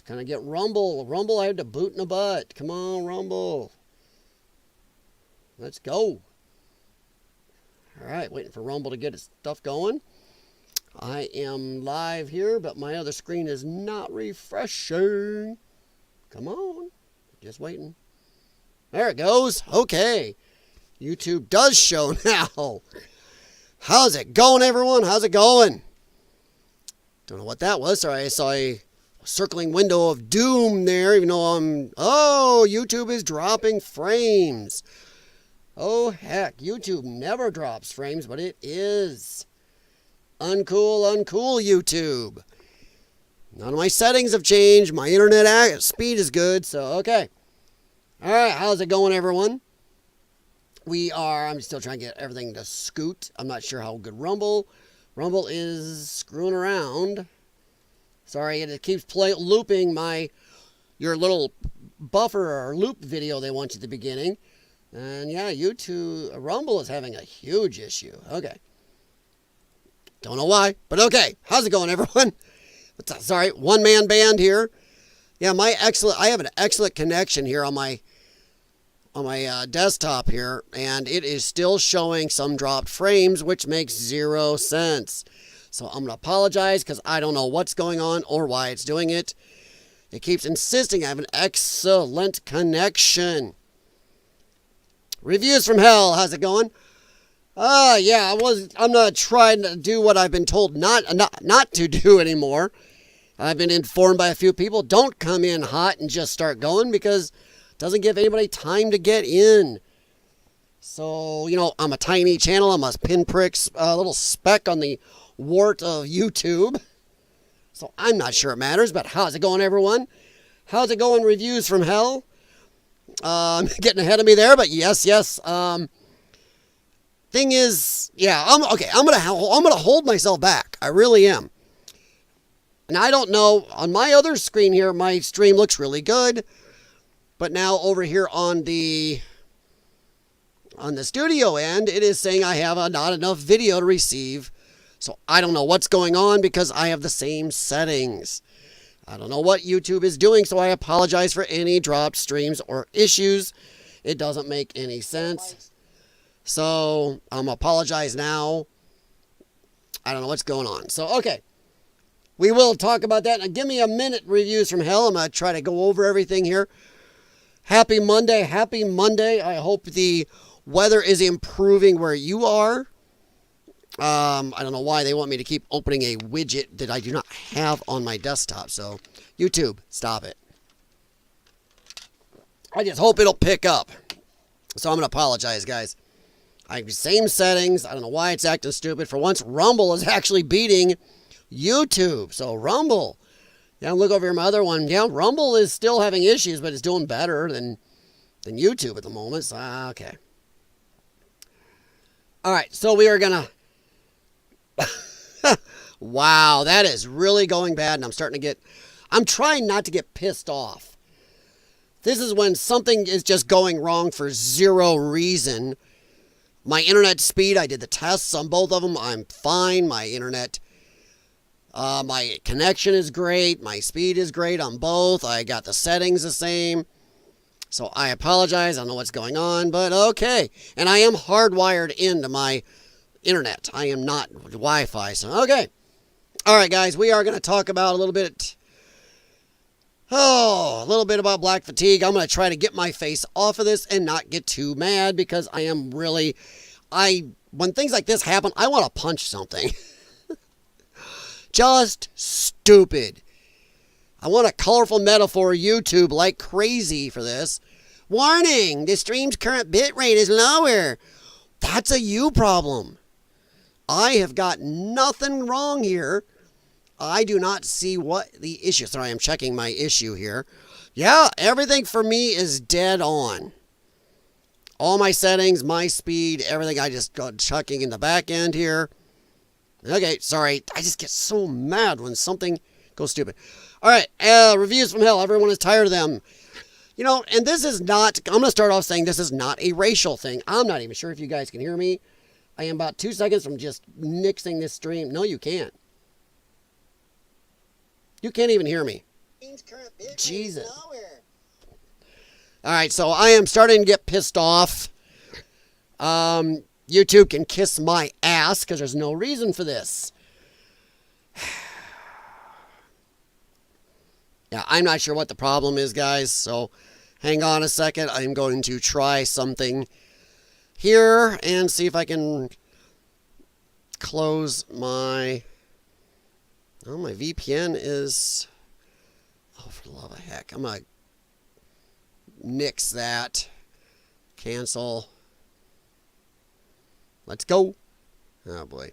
Can I get Rumble? Rumble, I have to boot in the butt. Come on, Rumble. Let's go. All right, waiting for Rumble to get its stuff going. I am live here, but my other screen is not refreshing. Come on. Just waiting. There it goes. Okay. YouTube does show now. How's it going, everyone? How's it going? Don't know what that was. Sorry, I saw a circling window of doom there, even though Oh, YouTube is dropping frames. Oh, heck. YouTube never drops frames, but it is. Uncool, YouTube. None of my settings have changed. My internet speed is good, so okay. All right, how's it going, everyone? I'm still trying to get everything to scoot. I'm not sure how good Rumble is screwing around. Sorry, it keeps looping your little buffer or loop video they want you at the beginning. And yeah, Rumble is having a huge issue. Okay. Don't know why, but okay. How's it going, everyone? Sorry, one-man band here. Yeah, I have an excellent connection here on my desktop here, and it is still showing some dropped frames, which makes 0 sense. So I'm going to apologize because I don't know what's going on or why it's doing it. It keeps insisting I have an excellent connection. Reviews from hell, how's it going? Yeah, I'm not trying to do what I've been told not to do anymore. I've been informed by a few people, don't come in hot and just start going because it doesn't give anybody time to get in. So, I'm a tiny channel. I'm a pinprick, little speck on the wart of YouTube. So I'm not sure it matters, but how's it going, everyone? How's it going, reviews from hell? Getting ahead of me there, but yes. Thing is, yeah, I'm gonna hold myself back. I really am. And I don't know, on my other screen here, my stream looks really good. But now over here on the studio end, it is saying I have not enough video to receive. So I don't know what's going on because I have the same settings. I don't know what YouTube is doing, so I apologize for any dropped streams or issues. It doesn't make any sense. So I'm apologize now. I don't know what's going on. So, okay. We will talk about that. Now, give me a minute, reviews from hell. I'm going to try to go over everything here. Happy Monday. Happy Monday. I hope the weather is improving where you are. I don't know why they want me to keep opening a widget that I do not have on my desktop. So, YouTube, stop it. I just hope it'll pick up. So, I'm going to apologize, guys. I have the same settings. I don't know why it's acting stupid. For once, Rumble is actually beating YouTube. So, Rumble. Yeah, look over here, my other one. Yeah, Rumble is still having issues, but it's doing better than YouTube at the moment. So, okay. All right, so we are going to... Wow, that is really going bad, and I'm trying not to get pissed off. This is when something is just going wrong for zero reason. My internet speed, I did the tests on both of them. I'm fine. My internet, my connection is great. My speed is great on both. I got the settings the same. So I apologize. I don't know what's going on, but okay. And I am hardwired into my internet. I am not Wi-Fi. So, okay. All right, guys. We are going to talk about a little bit about black fatigue. I'm going to try to get my face off of this and not get too mad because I am really, when things like this happen, I want to punch something. Just stupid. I want a colorful metaphor YouTube like crazy for this. Warning, the stream's current bitrate is lower. That's a you problem. I have got nothing wrong here. I do not see what the issue. Sorry, I'm checking my issue here. Yeah, everything for me is dead on. All my settings, my speed, everything I just got chucking in the back end here. Okay, sorry. I just get so mad when something goes stupid. All right, reviews from hell. Everyone is tired of them. And this is not, I'm going to start off saying this is not a racial thing. I'm not even sure if you guys can hear me. I am about 2 seconds from just nixing this stream. No, you can't. You can't even hear me. Jesus. All right, so I am starting to get pissed off. YouTube can kiss my ass because there's no reason for this. Yeah, I'm not sure what the problem is, guys, so hang on a second. I'm going to try something here and see if I can close my... Oh, my VPN is... Oh, for the love of heck. I'm going to nix that. Cancel. Let's go. Oh, boy.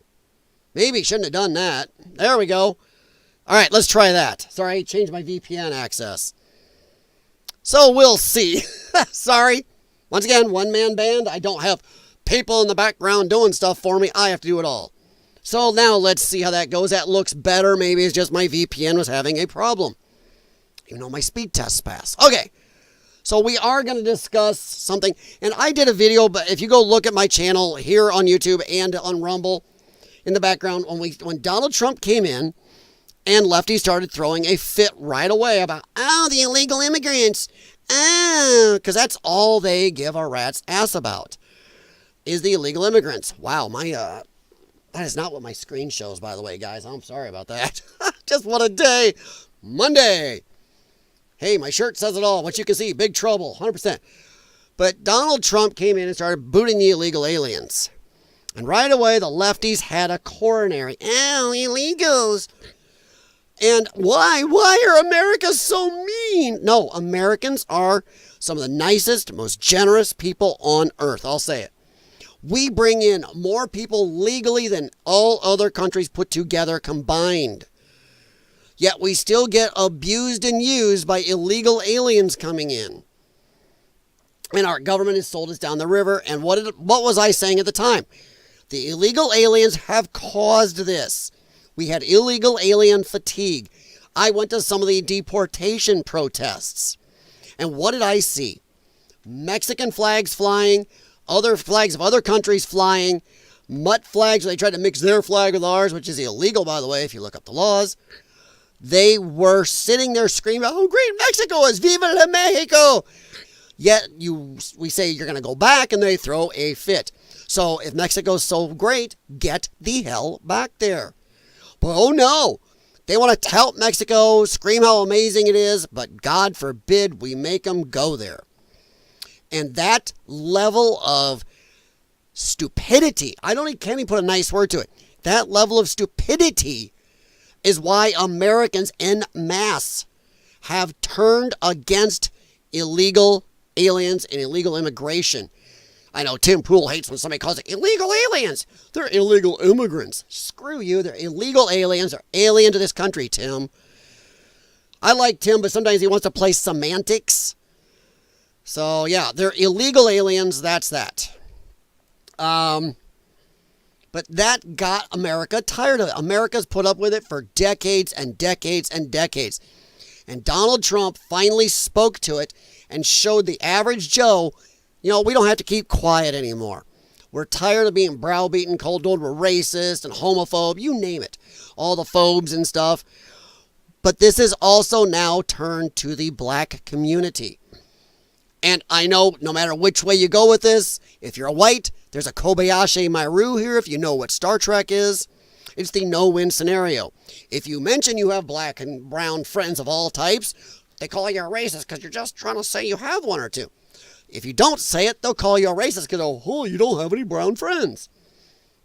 Maybe shouldn't have done that. There we go. All right, let's try that. Sorry, I changed my VPN access. So we'll see. Sorry. Once again, one-man band. I don't have people in the background doing stuff for me. I have to do it all. So now let's see how that goes. That looks better. Maybe it's just my VPN was having a problem. Even though my speed tests passed. Okay. So we are going to discuss something. And I did a video, but if you go look at my channel here on YouTube and on Rumble in the background, when Donald Trump came in and lefties started throwing a fit right away about, oh, the illegal immigrants. Oh, because that's all they give a rat's ass about is the illegal immigrants. Wow, that is not what my screen shows, by the way, guys. I'm sorry about that. Just what a day. Monday. Hey, my shirt says it all. What you can see, big trouble, 100%. But Donald Trump came in and started booting the illegal aliens. And right away, the lefties had a coronary. Oh, illegals. And why? Why are Americans so mean? No, Americans are some of the nicest, most generous people on earth. I'll say it. We bring in more people legally than all other countries put together combined. Yet we still get abused and used by illegal aliens coming in. And our government has sold us down the river. And what was I saying at the time? The illegal aliens have caused this. We had illegal alien fatigue. I went to some of the deportation protests. And what did I see? Mexican flags flying, other flags of other countries flying, mutt flags. They tried to mix their flag with ours, which is illegal, by the way, if you look up the laws. They were sitting there screaming, how great Mexico is! Viva la Mexico! Yet we say you're going to go back, and they throw a fit. So if Mexico's so great, get the hell back there. But oh no, they want to tout Mexico, scream how amazing it is, but God forbid we make them go there. And that level of stupidity, can't even put a nice word to it. That level of stupidity is why Americans en masse have turned against illegal aliens and illegal immigration. I know Tim Pool hates when somebody calls it illegal aliens. They're illegal immigrants. Screw you. They're illegal aliens. They're alien to this country, Tim. I like Tim, but sometimes he wants to play semantics. So, yeah, they're illegal aliens. That's that. But that got America tired of it. America's put up with it for decades and decades and decades. And Donald Trump finally spoke to it and showed the average Joe, we don't have to keep quiet anymore. We're tired of being browbeaten, told we're racist and homophobe, you name it. All the phobes and stuff. But this is also now turned to the black community. And I know no matter which way you go with this, if you're a white, there's a Kobayashi Maru here, if you know what Star Trek is. It's the no-win scenario. If you mention you have black and brown friends of all types, they call you a racist because you're just trying to say you have one or two. If you don't say it, they'll call you a racist because, you don't have any brown friends.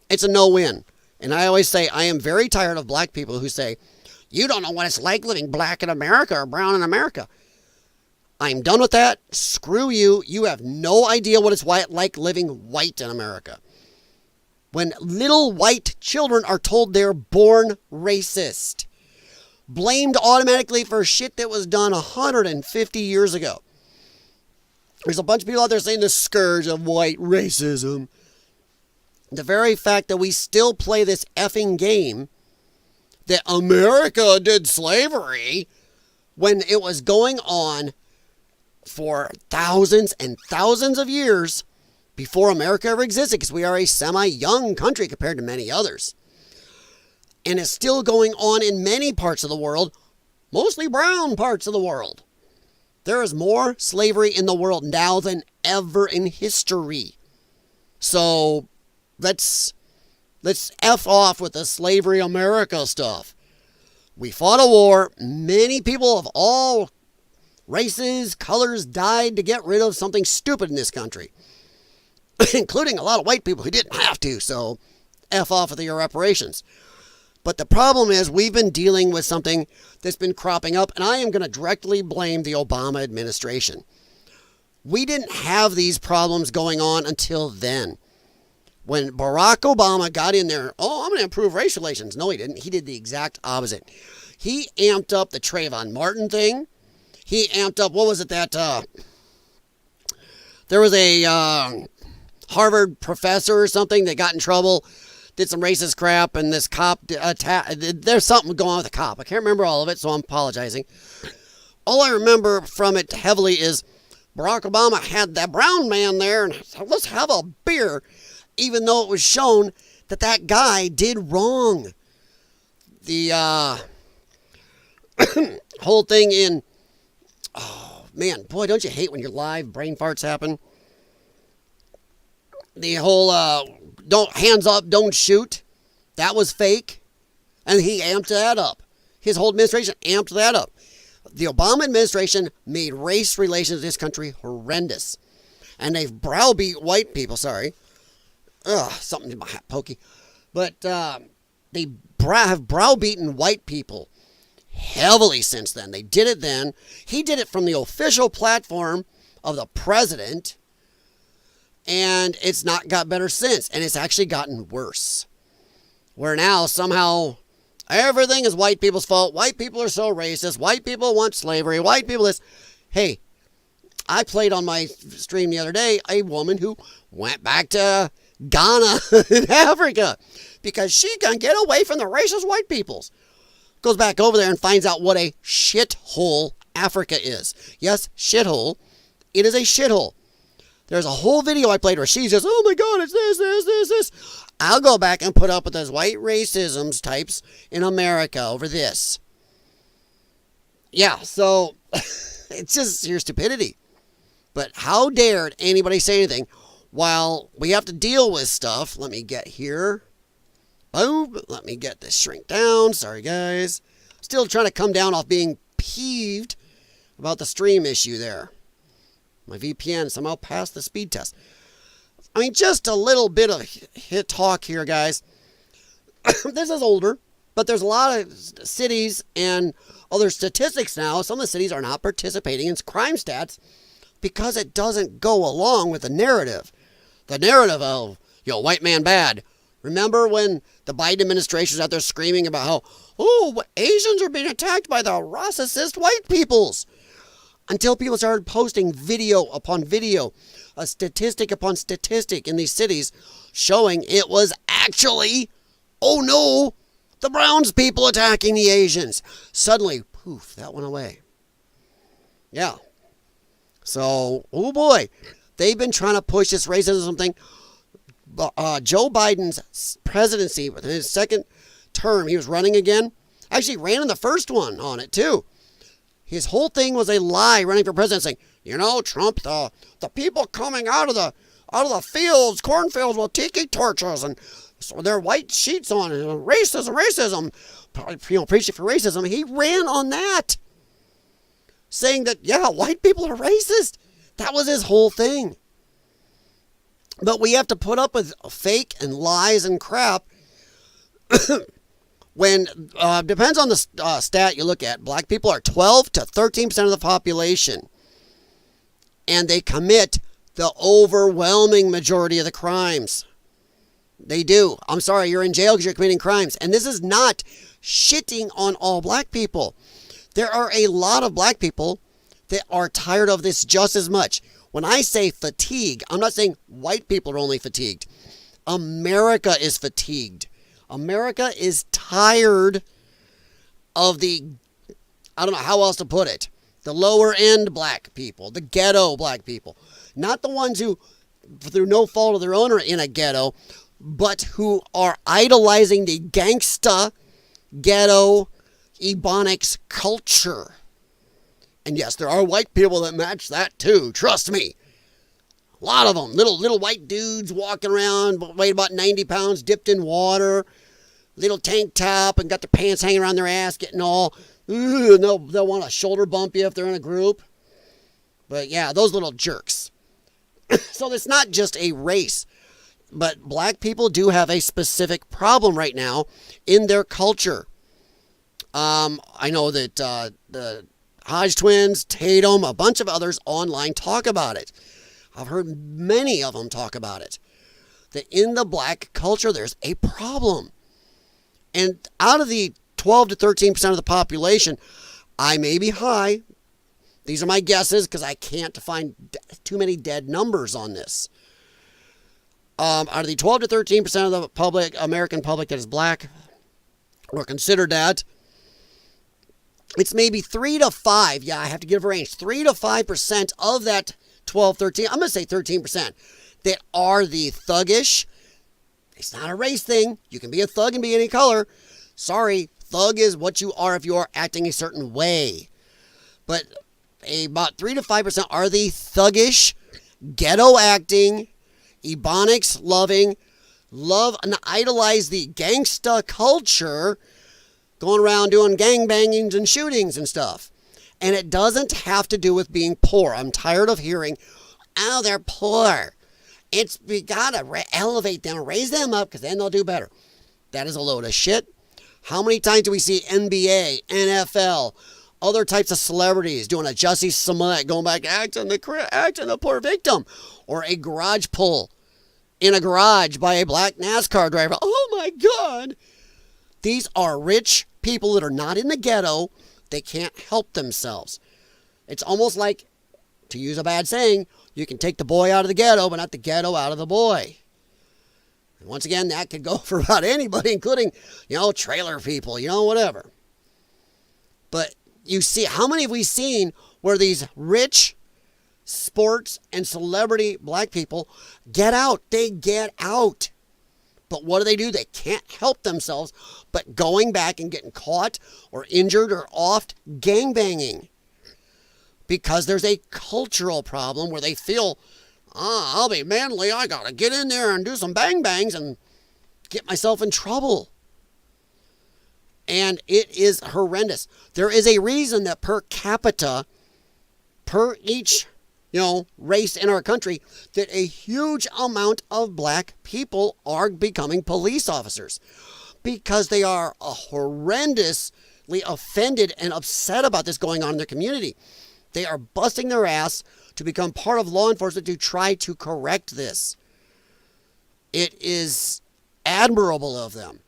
It's a no-win. And I always say I am very tired of black people who say, you don't know what it's like living black in America or brown in America. I'm done with that. Screw you. You have no idea what it's like living white in America. When little white children are told they're born racist, blamed automatically for shit that was done 150 years ago. There's a bunch of people out there saying the scourge of white racism. The very fact that we still play this effing game that America did slavery when it was going on for thousands and thousands of years before America ever existed, because we are a semi-young country compared to many others. And it's still going on in many parts of the world mostly brown parts of the world. There is more slavery in the world now than ever in history. So let's F off with the slavery America stuff. We fought a war. Many people of all races, colors died to get rid of something stupid in this country, including a lot of white people who didn't have to. So F off with your reparations. But the problem is we've been dealing with something that's been cropping up, and I am going to directly blame the Obama administration. We didn't have these problems going on until then. When Barack Obama got in there, I'm going to improve race relations. No, he didn't. He did the exact opposite. He amped up the Trayvon Martin thing. He amped up, what was it that, there was a Harvard professor or something that got in trouble, did some racist crap, and this cop there's something going on with the cop. I can't remember all of it, so I'm apologizing. All I remember from it heavily is Barack Obama had that brown man there, and said, let's have a beer, even though it was shown that that guy did wrong. The whole thing in, oh man, boy, don't you hate when your live brain farts happen? The whole don't hands up, don't shoot. That was fake. And he amped that up. His whole administration amped that up. The Obama administration made race relations in this country horrendous. And they've browbeat white people, something in my hat pokey. But they have browbeaten white people heavily since then. They did it then. He did it from the official platform of the president. And it's not got better since. And it's actually gotten worse. Where now somehow everything is white people's fault. White people are so racist. White people want slavery. White people this. Hey, I played on my stream the other day a woman who went back to Ghana in Africa because she can get away from the racist white peoples. Goes back over there and finds out what a shithole Africa is. Yes, shithole. It is a shithole. There's a whole video I played where she says, oh my God, it's this. I'll go back and put up with those white racisms types in America over this. Yeah, so it's just your stupidity. But how dared anybody say anything while we have to deal with stuff? Let me get here. Boom. Let me get this shrink down. Sorry, guys. Still trying to come down off being peeved about the stream issue there. My VPN somehow passed the speed test. I mean, just a little bit of hit talk here, guys. This is older, but there's a lot of cities and other statistics now. Some of the cities are not participating in crime stats because it doesn't go along with the narrative. The narrative of, white man bad. Remember when the Biden administration was out there screaming about how, Asians are being attacked by the racist white peoples? Until people started posting video upon video, a statistic upon statistic in these cities showing it was actually, the Browns people attacking the Asians. Suddenly, poof, that went away. Yeah. So, boy, they've been trying to push this racism thing. Joe Biden's presidency, within his second term, he was running again. Actually ran in the first one on it, too. His whole thing was a lie running for president saying, Trump, the people coming out of the fields, cornfields with tiki torches and so their white sheets on and racism, preaching for racism. He ran on that, saying that, white people are racist. That was his whole thing. But we have to put up with fake and lies and crap when, depends on the stat you look at, black people are 12 to 13% of the population. And they commit the overwhelming majority of the crimes. They do. I'm sorry, you're in jail because you're committing crimes. And this is not shitting on all black people. There are a lot of black people that are tired of this just as much. When I say fatigue, I'm not saying white people are only fatigued. America is fatigued. America is tired of the, I don't know how else to put it, the lower end black people, the ghetto black people. Not the ones who, through no fault of their own, are in a ghetto, but who are idolizing the gangsta, ghetto, Ebonics culture. And yes, there are white people that match that too. Trust me. A lot of them. Little white dudes walking around, weighed about 90 pounds, dipped in water. Little tank top and got their pants hanging around their ass, getting all, and they'll want to shoulder bump you if they're in a group. But yeah, those little jerks. So it's not just a race. But black people do have a specific problem right now in their culture. I know that the Hodge twins, Tatum, a bunch of others online talk about it. I've heard many of them talk about it. That in the black culture, there's a problem. And out of the 12 to 13% of the population, I may be high. These are my guesses because I can't find too many dead numbers on this. Out of the 12 to 13% of the American public that is black, or considered that, it's maybe 3 to 5. Yeah, I have to give a range. 3 to 5% of that 12, 13. I'm going to say 13% that are the thuggish. It's not a race thing. You can be a thug and be any color. Sorry, thug is what you are if you are acting a certain way. But about 3 to 5% are the thuggish, ghetto acting, Ebonics loving, love and idolize the gangsta culture, going around doing gangbangings and shootings and stuff. And it doesn't have to do with being poor. I'm tired of hearing, oh, they're poor. We gotta elevate them, raise them up, because then they'll do better. That is a load of shit. How many times do we see NBA, NFL, other types of celebrities doing a Jussie Smollett, going back acting the poor victim, or a garage pull in a garage by a black NASCAR driver? Oh my God! These are rich people that are not in the ghetto. They can't help themselves. It's almost like, to use a bad saying, you can take the boy out of the ghetto, but not the ghetto out of the boy. And once again, that could go for about anybody, including, trailer people, whatever. But you see, how many have we seen where these rich sports and celebrity black people get out? They get out. But what do? They can't help themselves but going back and getting caught or injured or off gangbanging. Because there's a cultural problem where they feel, I'll be manly, I gotta get in there and do some bang bangs and get myself in trouble. And it is horrendous. There is a reason that per capita, per each race in our country, that a huge amount of black people are becoming police officers. Because they are horrendously offended and upset about this going on in their community. They are busting their ass to become part of law enforcement to try to correct this. It is admirable of them.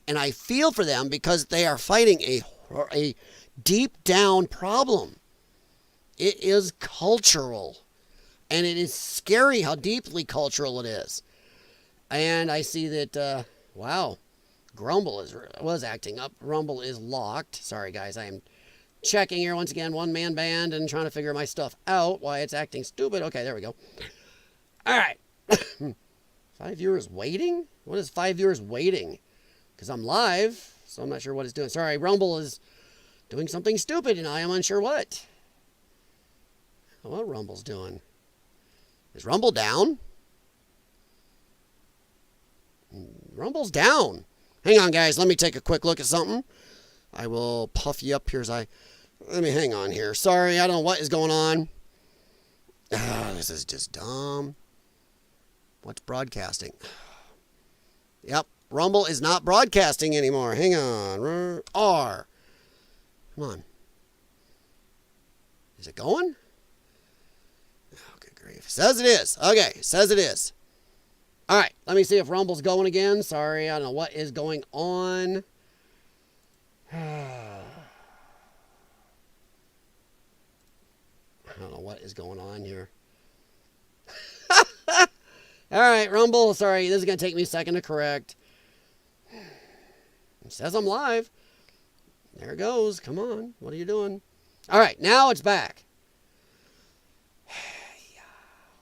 And I feel for them because they are fighting a deep down problem. It is cultural. And it is scary how deeply cultural it is. And I see that, wow, Grumble was acting up. Rumble is locked. Sorry, guys, I am checking here once again, one-man band, and trying to figure my stuff out, why it's acting stupid. Okay, there we go. All right. 5 viewers waiting? What is 5 viewers waiting? Because I'm live, so I'm not sure what it's doing. Sorry, Rumble is doing something stupid, and I am unsure what. What Rumble's doing? Is Rumble down? Rumble's down. Hang on, guys. Let me take a quick look at something. I will puff you up here as let me hang on here. Sorry, I don't know what is going on. This is just dumb. What's broadcasting? Yep, Rumble is not broadcasting anymore. Hang on. R. Come on. Is it going? Oh, good grief. Says it is. Okay, says it is. All right, let me see if Rumble's going again. Sorry, I don't know what is going on. I don't know what is going on here. All right, Rumble. Sorry, this is going to take me a second to correct. It says I'm live. There it goes. Come on. What are you doing? All right, now it's back.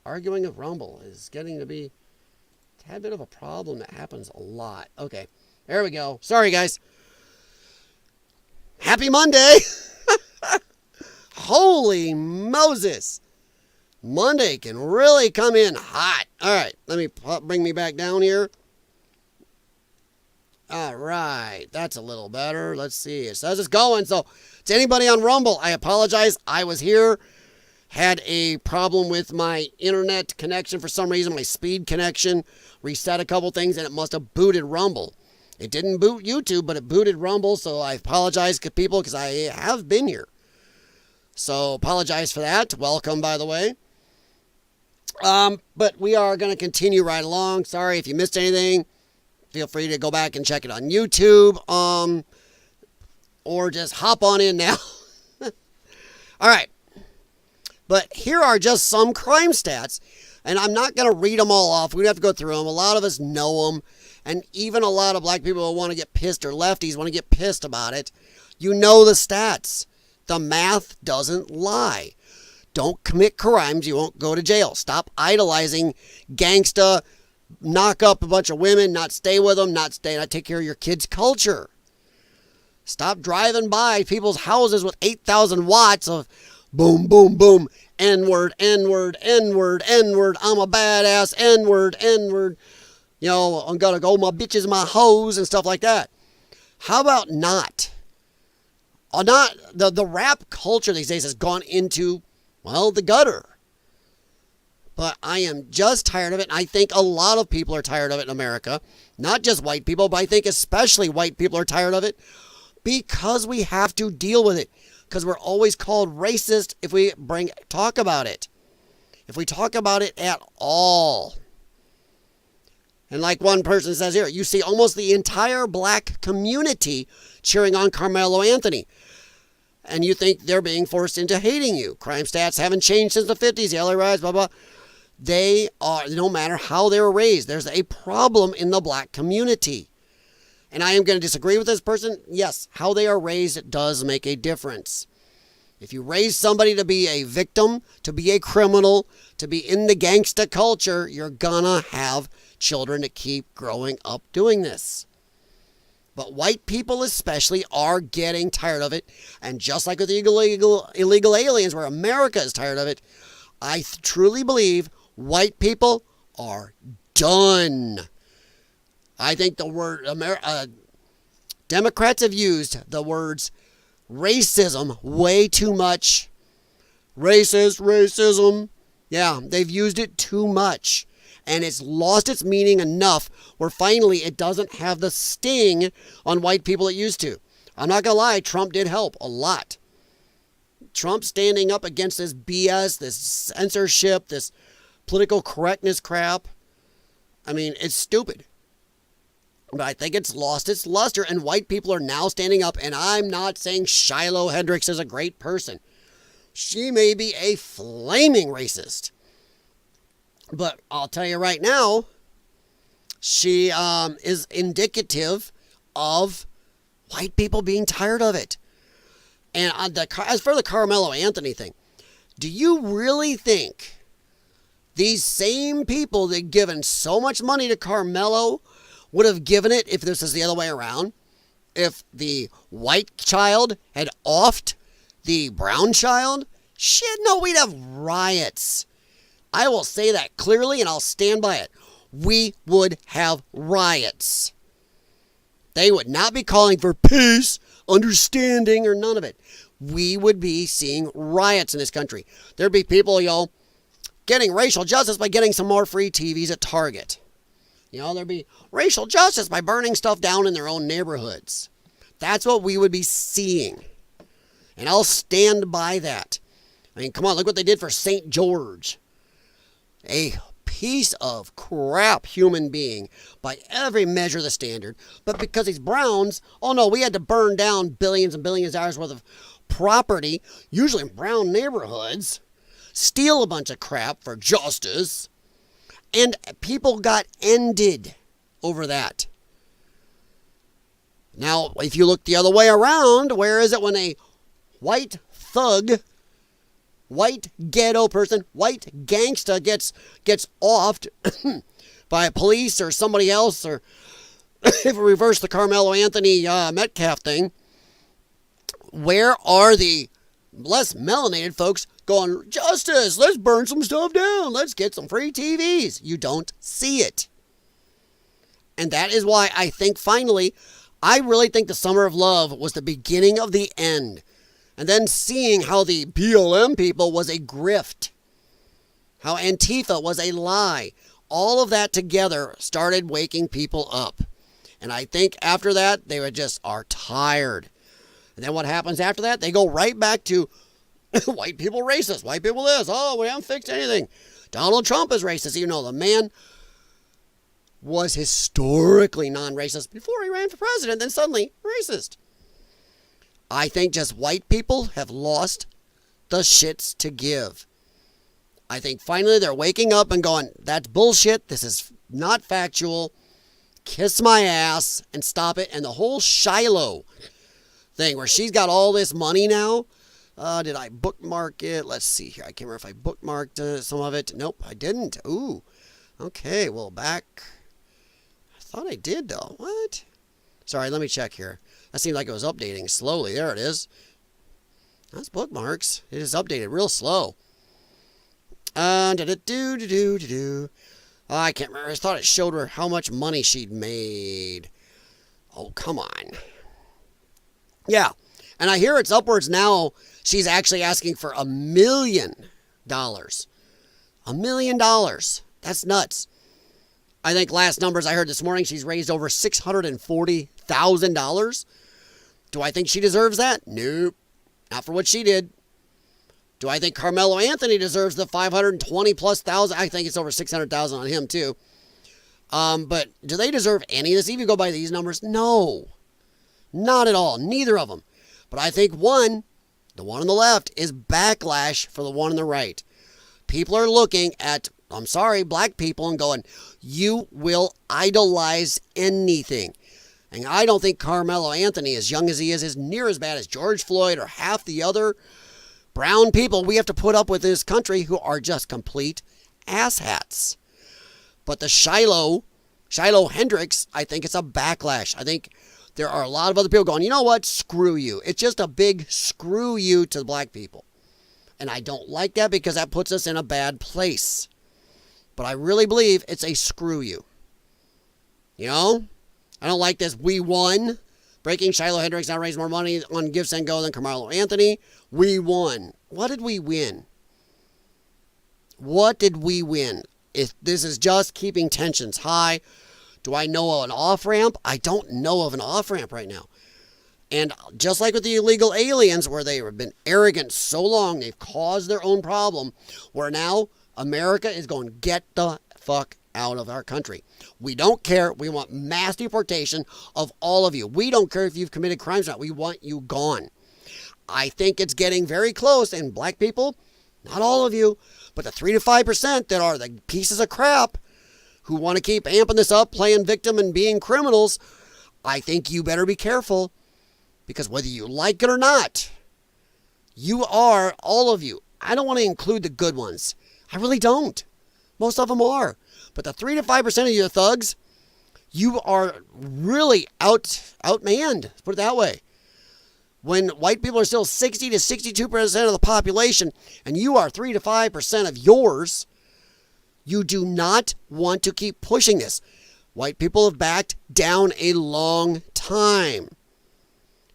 Arguing with Rumble is getting to be a tad bit of a problem that happens a lot. Okay, there we go. Sorry, guys. Happy Monday. Holy Moses. Monday can really come in hot. All right, let me bring me back down here. All right, that's a little better. Let's see. It says it's going. So to anybody on Rumble, I apologize. I was here, had a problem with my internet connection for some reason, my speed connection, reset a couple things, and it must have booted Rumble. It didn't boot YouTube, but it booted Rumble, so I apologize to people because I have been here. So apologize for that. Welcome, by the way. But we are going to continue right along. Sorry if you missed anything. Feel free to go back and check it on YouTube. Or just hop on in now. All right. But here are just some crime stats. And I'm not going to read them all off. We have to go through them. A lot of us know them. And even a lot of black people who want to get pissed, or lefties want to get pissed about it. You know the stats. The math doesn't lie. Don't commit crimes. You won't go to jail. Stop idolizing gangsta, knock up a bunch of women, not stay with them, not take care of your kids' culture. Stop driving by people's houses with 8,000 watts of boom, boom, boom, N-word, N-word, N-word, N-word, I'm a badass, N-word, N-word. You know, I'm going to go, my bitches, my hoes, and stuff like that. How about not? The rap culture these days has gone into, well, the gutter. But I am just tired of it. I think a lot of people are tired of it in America. Not just white people, but I think especially white people are tired of it because we have to deal with it. Because we're always called racist if we talk about it. If we talk about it at all. And like one person says here, you see almost the entire black community cheering on Carmelo Anthony. And you think they're being forced into hating you. Crime stats haven't changed since the 50s. The LA riots, blah, blah. They are, no matter how they were raised, there's a problem in the black community. And I am going to disagree with this person. Yes, how they are raised does make a difference. If you raise somebody to be a victim, to be a criminal, to be in the gangsta culture, you're gonna have children that keep growing up doing this. But white people especially are getting tired of it. And just like with the illegal aliens, where America is tired of it, I truly believe white people are done. I think the word Democrats have used the words racism way too much. Racism. Yeah, they've used it too much. And it's lost its meaning enough where finally it doesn't have the sting on white people it used to. I'm not going to lie, Trump did help a lot. Trump standing up against this BS, this censorship, this political correctness crap. I mean, it's stupid. But I think it's lost its luster, and white people are now standing up, and I'm not saying Shiloh Hendricks is a great person. She may be a flaming racist. But I'll tell you right now, she is indicative of white people being tired of it. And as for the Carmelo Anthony thing, do you really think these same people that given so much money to Carmelo would have given it if this is the other way around? If the white child had offed the brown child? Shit, no, we'd have riots. I will say that clearly, and I'll stand by it. We would have riots. They would not be calling for peace, understanding, or none of it. We would be seeing riots in this country. There'd be people, getting racial justice by getting some more free TVs at Target. There'd be racial justice by burning stuff down in their own neighborhoods. That's what we would be seeing. And I'll stand by that. I mean, come on, look what they did for St. George. A piece of crap human being by every measure of the standard. But because he's browns, oh no, we had to burn down billions and billions of dollars worth of property, usually in brown neighborhoods, steal a bunch of crap for justice, and people got ended over that. Now, if you look the other way around, where is it when a white thug, white ghetto person, white gangsta gets offed by police or somebody else, or if we reverse the Carmelo Anthony Metcalf thing, Where are the less melanated folks going, justice, let's burn some stuff down, let's get some free TVs? You don't see it. And that is why I think finally, I really think the Summer of Love was the beginning of the end. And then seeing how the BLM people was a grift, how Antifa was a lie, all of that together started waking people up. And I think after that, they are tired. And then what happens after that? They go right back to white people racist, white people this. Oh, we haven't fixed anything. Donald Trump is racist. You know, the man was historically non-racist before he ran for president, then suddenly racist. I think just white people have lost the shits to give. I think finally they're waking up and going, that's bullshit. This is not factual. Kiss my ass and stop it. And the whole Shiloh thing where she's got all this money now. Did I bookmark it? Let's see here. I can't remember if I bookmarked some of it. Nope, I didn't. Ooh. Okay, well, back. I thought I did, though. What? Sorry, let me check here. That seemed like it was updating slowly. There it is. That's bookmarks. It is updated real slow. Oh, I can't remember. I thought it showed her how much money she'd made. Oh, come on. Yeah. And I hear it's upwards now. She's actually asking for $1 million. $1 million. That's nuts. I think last numbers I heard this morning, she's raised over $640,000. Do I think she deserves that? Nope. Not for what she did. Do I think Carmelo Anthony deserves the 520 plus thousand? I think it's over 600,000 on him too. But do they deserve any of this? Even go by these numbers? No. Not at all. Neither of them. But I think the one on the left, is backlash for the one on the right. People are looking at, I'm sorry, black people and going, you will idolize anything. And I don't think Carmelo Anthony, as young as he is near as bad as George Floyd or half the other brown people we have to put up with in this country who are just complete asshats. But the Shiloh Hendricks, I think it's a backlash. I think there are a lot of other people going, you know what? Screw you. It's just a big screw you to the black people. And I don't like that because that puts us in a bad place. But I really believe it's a screw you. You know? I don't like this. We won. Breaking Shiloh Hendricks now raised more money on Give, Send, Go than Carmelo Anthony. We won. What did we win? What did we win? If this is just keeping tensions high. Do I know of an off-ramp? I don't know of an off-ramp right now. And just like with the illegal aliens, where they have been arrogant so long, they've caused their own problem, where now America is going, get the fuck out of our country. We don't care. We want mass deportation of all of you. We don't care if you've committed crimes or not. We want you gone. I think it's getting very close, and black people, not all of you, but the 3 to 5% that are the pieces of crap who want to keep amping this up, playing victim and being criminals, I think you better be careful. Because whether you like it or not, you are, all of you. I don't want to include the good ones. I really don't. Most of them are. But the 3 to 5% of you thugs, you are really outmanned. Let's put it that way. When white people are still 60 to 62% of the population, and you are 3 to 5% of yours, you do not want to keep pushing this. White people have backed down a long time.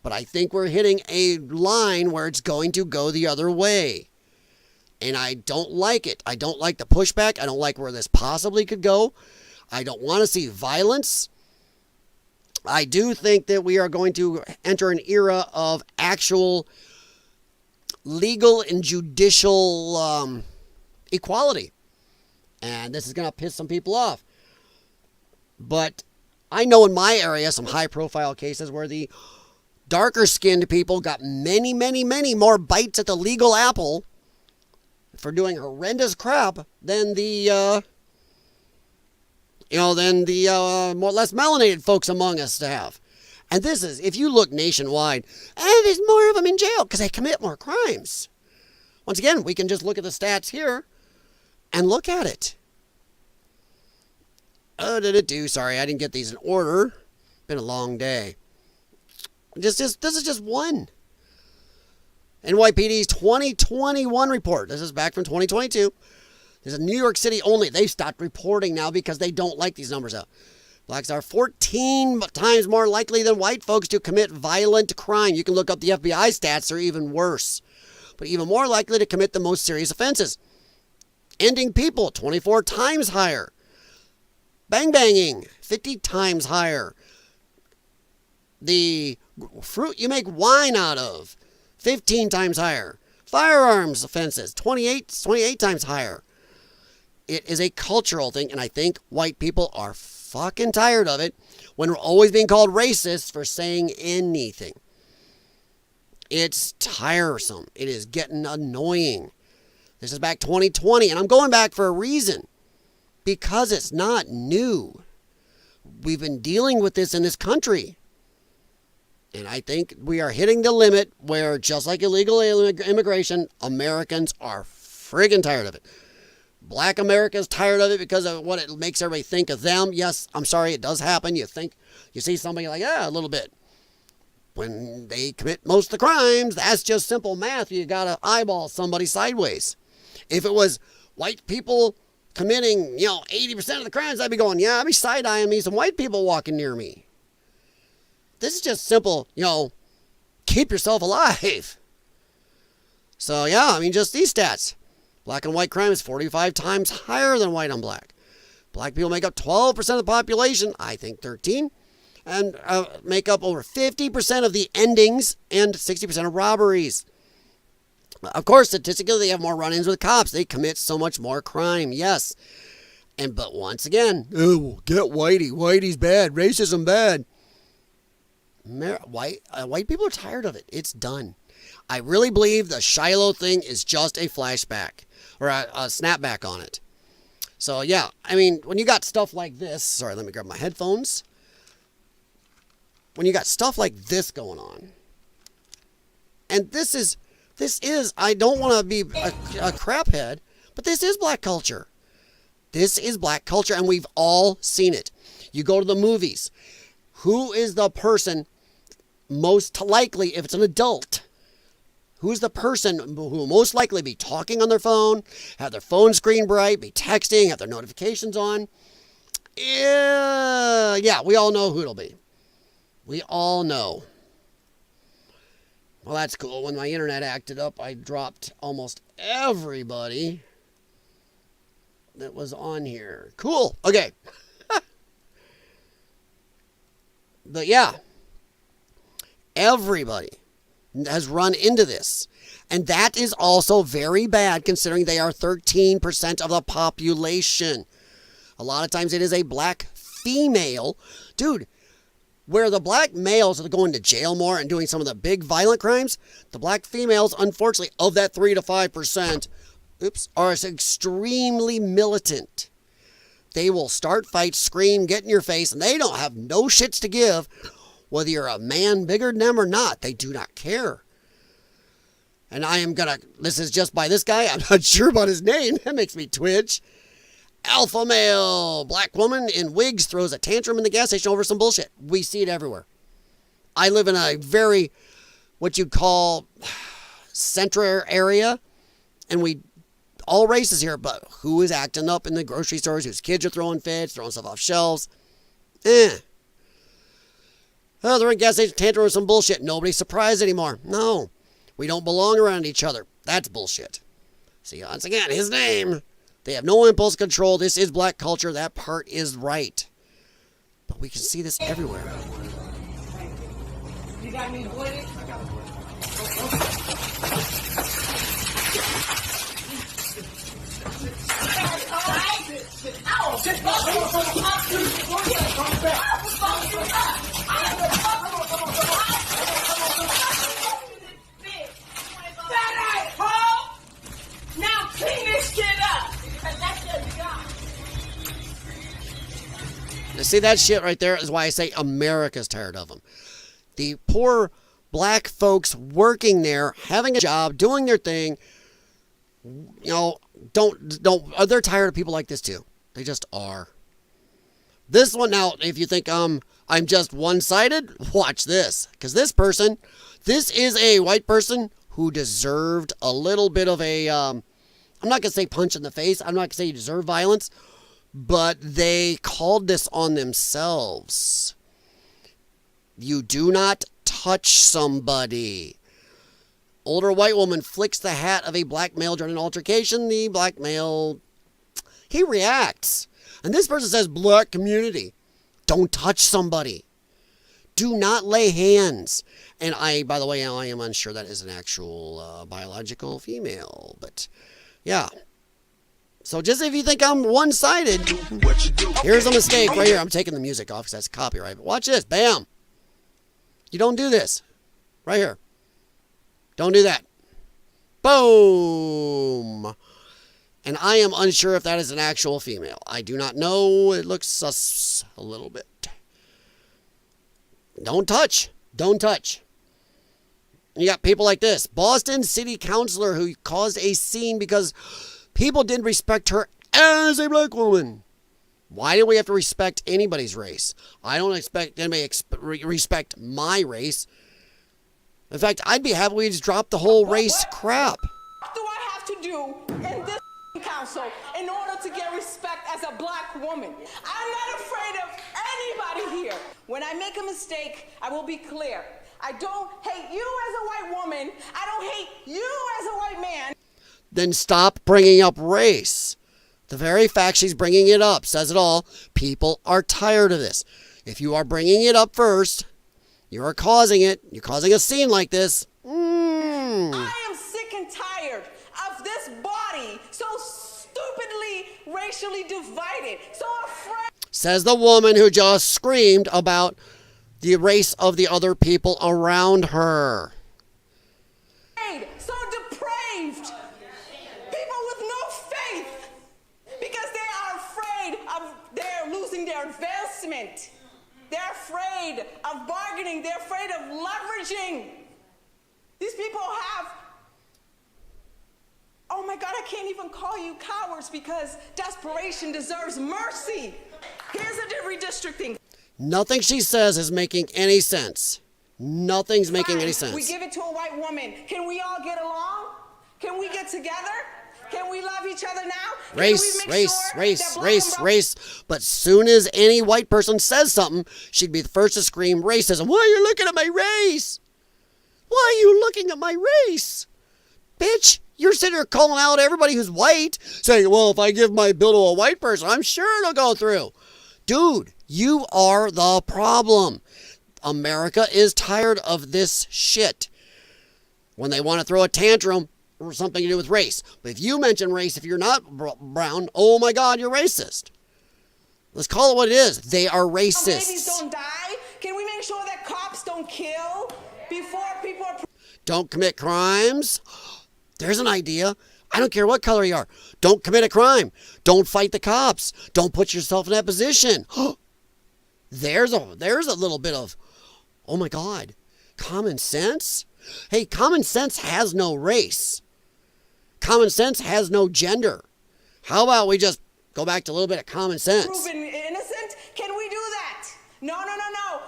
But I think we're hitting a line where it's going to go the other way. And I don't like it. I don't like the pushback. I don't like where this possibly could go. I don't want to see violence. I do think that we are going to enter an era of actual legal and judicial equality. And this is going to piss some people off. But I know in my area some high-profile cases where the darker-skinned people got many, many, many more bites at the legal apple for doing horrendous crap than the, more less melanated folks among us to have. And this is, if you look nationwide, there's more of them in jail because they commit more crimes. Once again, we can just look at the stats here and look at it. Sorry, I didn't get these in order. Been a long day. This is just one. NYPD's 2021 report. This is back from 2022. This is New York City only. They've stopped reporting now because they don't like these numbers out. Blacks are 14 times more likely than white folks to commit violent crime. You can look up the FBI stats. They're even worse. But even more likely to commit the most serious offenses. Ending people, 24 times higher. Bang-banging, 50 times higher. The fruit you make wine out of, 15 times higher. Firearms offenses, 28 times higher. It is a cultural thing, and I think white people are fucking tired of it when we're always being called racist for saying anything. It's tiresome. It is getting annoying. This is back 2020, and I'm going back for a reason. Because it's not new. We've been dealing with this in this country. And I think we are hitting the limit where, just like illegal immigration, Americans are friggin' tired of it. Black America is tired of it because of what it makes everybody think of them. Yes, I'm sorry, it does happen. You see somebody like, a little bit. When they commit most of the crimes, that's just simple math. You gotta eyeball somebody sideways. If it was white people committing, 80% of the crimes, I'd be going, I'd be side-eyeing me some white people walking near me. This is just simple, keep yourself alive. So, just these stats. Black and white crime is 45 times higher than white on black. Black people make up 12% of the population, I think 13, and make up over 50% of the endings and 60% of robberies. Of course, statistically, they have more run-ins with cops. They commit so much more crime, yes. But once again, get Whitey. Whitey's bad. Racism bad. White people are tired of it. It's done. I really believe the Shiloh thing is just a flashback or a snapback on it. So, when you got stuff like this, sorry, let me grab my headphones. When you got stuff like this going on, and this is, I don't want to be a craphead, but this is black culture. This is black culture, and we've all seen it. You go to the movies. Who is the person most likely, if it's an adult, who's the person who will most likely be talking on their phone, have their phone screen bright, be texting, have their notifications on? Yeah, we all know who it'll be. We all know. Well, that's cool. When my internet acted up, I dropped almost everybody that was on here. Cool. Okay. But everybody has run into this. And that is also very bad considering they are 13% of the population. A lot of times it is a black female. Dude, where the black males are going to jail more and doing some of the big violent crimes, the black females, unfortunately, of that 3 to 5%, are extremely militant. They will start fights, scream, get in your face, and they don't have no shits to give. Whether you're a man bigger than them or not, they do not care. And this is just by this guy, I'm not sure about his name, that makes me twitch. Alpha male, black woman in wigs throws a tantrum in the gas station over some bullshit. We see it everywhere. I live in a very, what you call, center area, and all races here, but who is acting up in the grocery stores, whose kids are throwing fits, throwing stuff off shelves? Oh, they're in gas station tantrum over some bullshit. Nobody's surprised anymore. No, we don't belong around each other. That's bullshit. See, once again, his name. They have no impulse control. This is black culture. That part is right. But we can see this everywhere. You got me wooded? I got Now clean this shit up. See, that shit right there is why I say America's tired of them. The poor black folks working there, having a job, doing their thing, they're tired of people like this too. They just are. This one now, if you think I'm just one-sided, watch this. Because this is a white person who deserved a little bit of a, I'm not going to say punch in the face. I'm not going to say you deserve violence, but they called this on themselves. You do not touch somebody. Older white woman flicks the hat of a black male during an altercation. The black male, he reacts. And this person says, black community, don't touch somebody. Do not lay hands. And by the way, I am unsure that is an actual biological female. But yeah. So just if you think I'm one-sided, here's a mistake right here. I'm taking the music off because that's copyright. But watch this. Bam. You don't do this. Right here. Don't do that. Boom. And I am unsure if that is an actual female. I do not know. It looks sus a little bit. Don't touch. Don't touch. You got people like this. Boston city councilor who caused a scene because people didn't respect her as a black woman. Why do we have to respect anybody's race? I don't expect anybody to respect my race. In fact, I'd be happy we just drop the whole race crap. What do I have to do in this council in order to get respect as a black woman? I'm not afraid of anybody here. When I make a mistake, I will be clear. I don't hate you as a white woman. I don't hate you as a white man. Then stop bringing up race. The very fact she's bringing it up says it all. People are tired of this. If you are bringing it up first, you are causing it. You're causing a scene like this. I am sick and tired of this body so stupidly racially divided, so afraid. Says the woman who just screamed about the race of the other people around her. So depraved. People with no faith because they are afraid of they're losing their advancement. They're afraid of bargaining. They're afraid of leveraging. These people have, oh my God, I can't even call you cowards because desperation deserves mercy. Here's a redistricting. Nothing she says is making any sense. Nothing's making any sense. We give it to a white woman. Can we all get along? Can we get together? Can we love each other now? Race. But soon as any white person says something, she'd be the first to scream racism. Why are you looking at my race? Why are you looking at my race? Bitch, you're sitting there calling out everybody who's white, saying, well, if I give my bill to a white person, I'm sure it'll go through. Dude, you are the problem. America is tired of this shit. When they want to throw a tantrum or something to do with race. But if you mention race, if you're not brown, oh my God, you're racist. Let's call it what it is. They are racists. Babies don't die. Can we make sure that cops don't kill before people are... Don't commit crimes. There's an idea. I don't care what color you are. Don't commit a crime. Don't fight the cops. Don't put yourself in that position. There's a little bit of, oh my God, common sense. Hey, common sense has no race. Common sense has no gender. How about we just go back to a little bit of common sense? Proven innocent? Can we do that? No.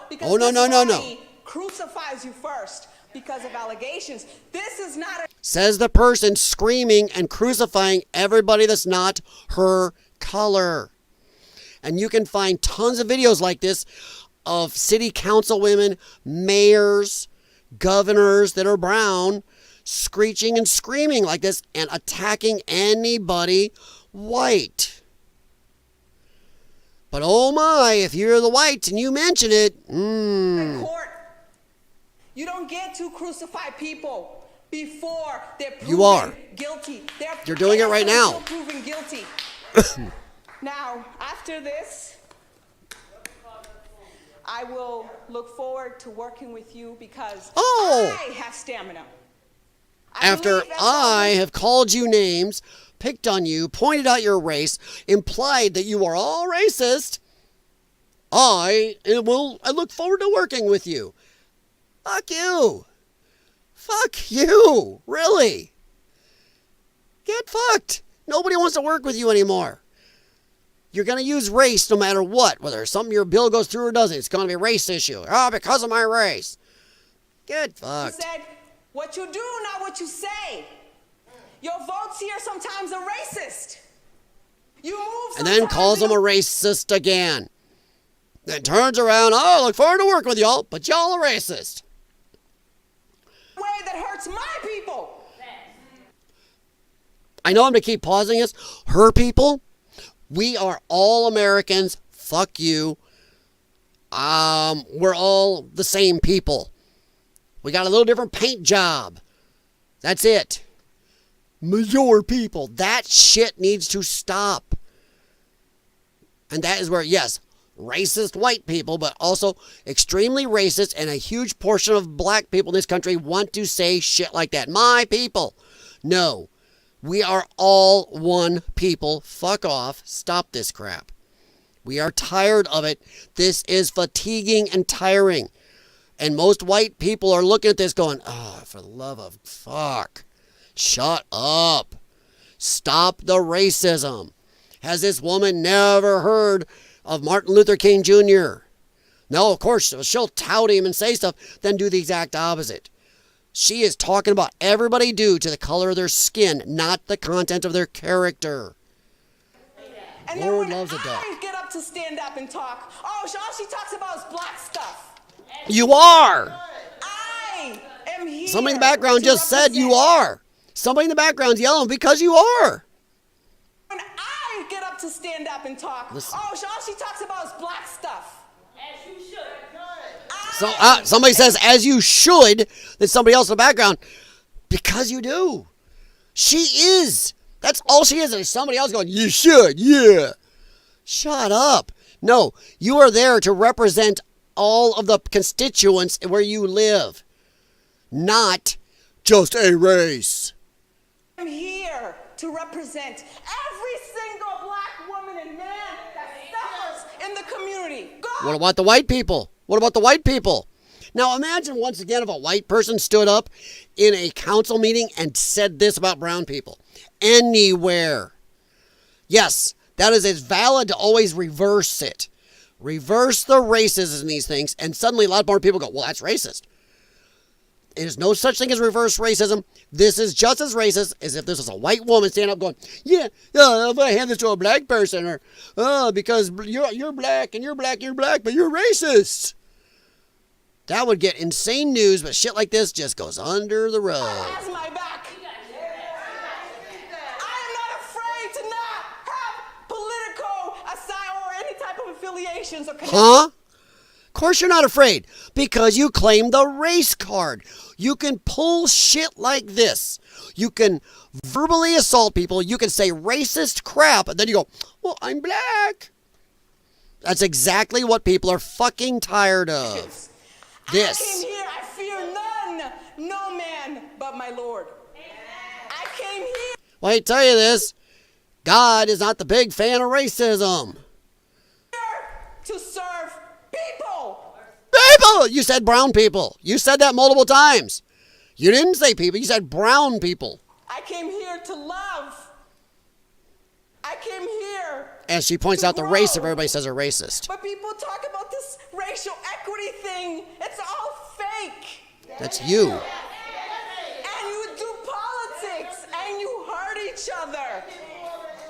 Because no. Crucifies you first because of allegations. This is not a... Says the person screaming and crucifying everybody that's not her color. And you can find tons of videos like this of city council women, mayors, governors that are brown, screeching and screaming like this and attacking anybody white. But oh my, if you're the white and you mention it, Court, you don't get to crucify people before they're proven you are guilty. You're doing it right now. Proven guilty. Now, after this, I will look forward to working with you because I have stamina. After I have called you names, picked on you, pointed out your race, implied that you are all racist, I look forward to working with you. Fuck you. Fuck you. Really. Get fucked. Nobody wants to work with you anymore. You're going to use race no matter what, whether something your bill goes through or doesn't. It's going to be a race issue. Oh, because of my race. Get fucked. You said What you do, not what you say. Your votes here sometimes are racist. You move And then calls them a racist again. Then turns around, oh, look forward to working with y'all, but y'all are racist. Way that hurts my people. I know I'm going to keep pausing this. Her people, we are all Americans. Fuck you. We're all the same people. We got a little different paint job. That's it. Your people. That shit needs to stop. And that is where, yes, racist white people, but also extremely racist, and a huge portion of black people in this country want to say shit like that. My people. No. We are all one people. Fuck off. Stop this crap. We are tired of it. This is fatiguing and tiring. And most white people are looking at this going, oh, for the love of fuck. Shut up. Stop the racism. Has this woman never heard of Martin Luther King Jr.? No, of course, she'll tout him and say stuff, then do the exact opposite. She is talking about everybody due to the color of their skin, not the content of their character. And Lord then when loves a duck. I get up to stand up and talk, oh, all she talks about is black stuff. You are. I am here. Somebody in the background to just said you are. Somebody in the background's yelling because you are. When I get up to stand up and talk, Listen. oh, all she talks about is black stuff. As you should. So somebody says, as you should, then somebody else in the background, because you do. She is. That's all she is. There's somebody else going, you should, yeah. Shut up. No, you are there to represent all of the constituents where you live, not just a race. I'm here to represent every single black woman and man that suffers in the community. What about the white people? What about the white people? Now imagine once again if a white person stood up in a council meeting and said this about brown people. Anywhere. Yes, that is as valid to always reverse it. Reverse the racism in these things, and suddenly a lot more people go, well, that's racist. There's no such thing as reverse racism. This is just as racist as if this was a white woman standing up going, yeah, if I hand this to a black person, or, because you're black, and you're black, and you're black, but you're racist. That would get insane news, but shit like this just goes under the rug. Has my back. I am not afraid to not have political or any type of affiliations or connections. Huh? Of course you're not afraid, because you claim the race card. You can pull shit like this. You can verbally assault people. You can say racist crap, and then you go, well, I'm black. That's exactly what people are fucking tired of. This. I came here, I fear none, no man but my Lord. I came here. Well, I tell you this, God is not the big fan of racism. To serve people. People! You said brown people. You said that multiple times. You didn't say people, you said brown people. I came here to love. I came here. And she points out the race of everybody says are racist. But people talk about this racial equity thing. It's all fake. That's you. And you do politics and you hurt each other.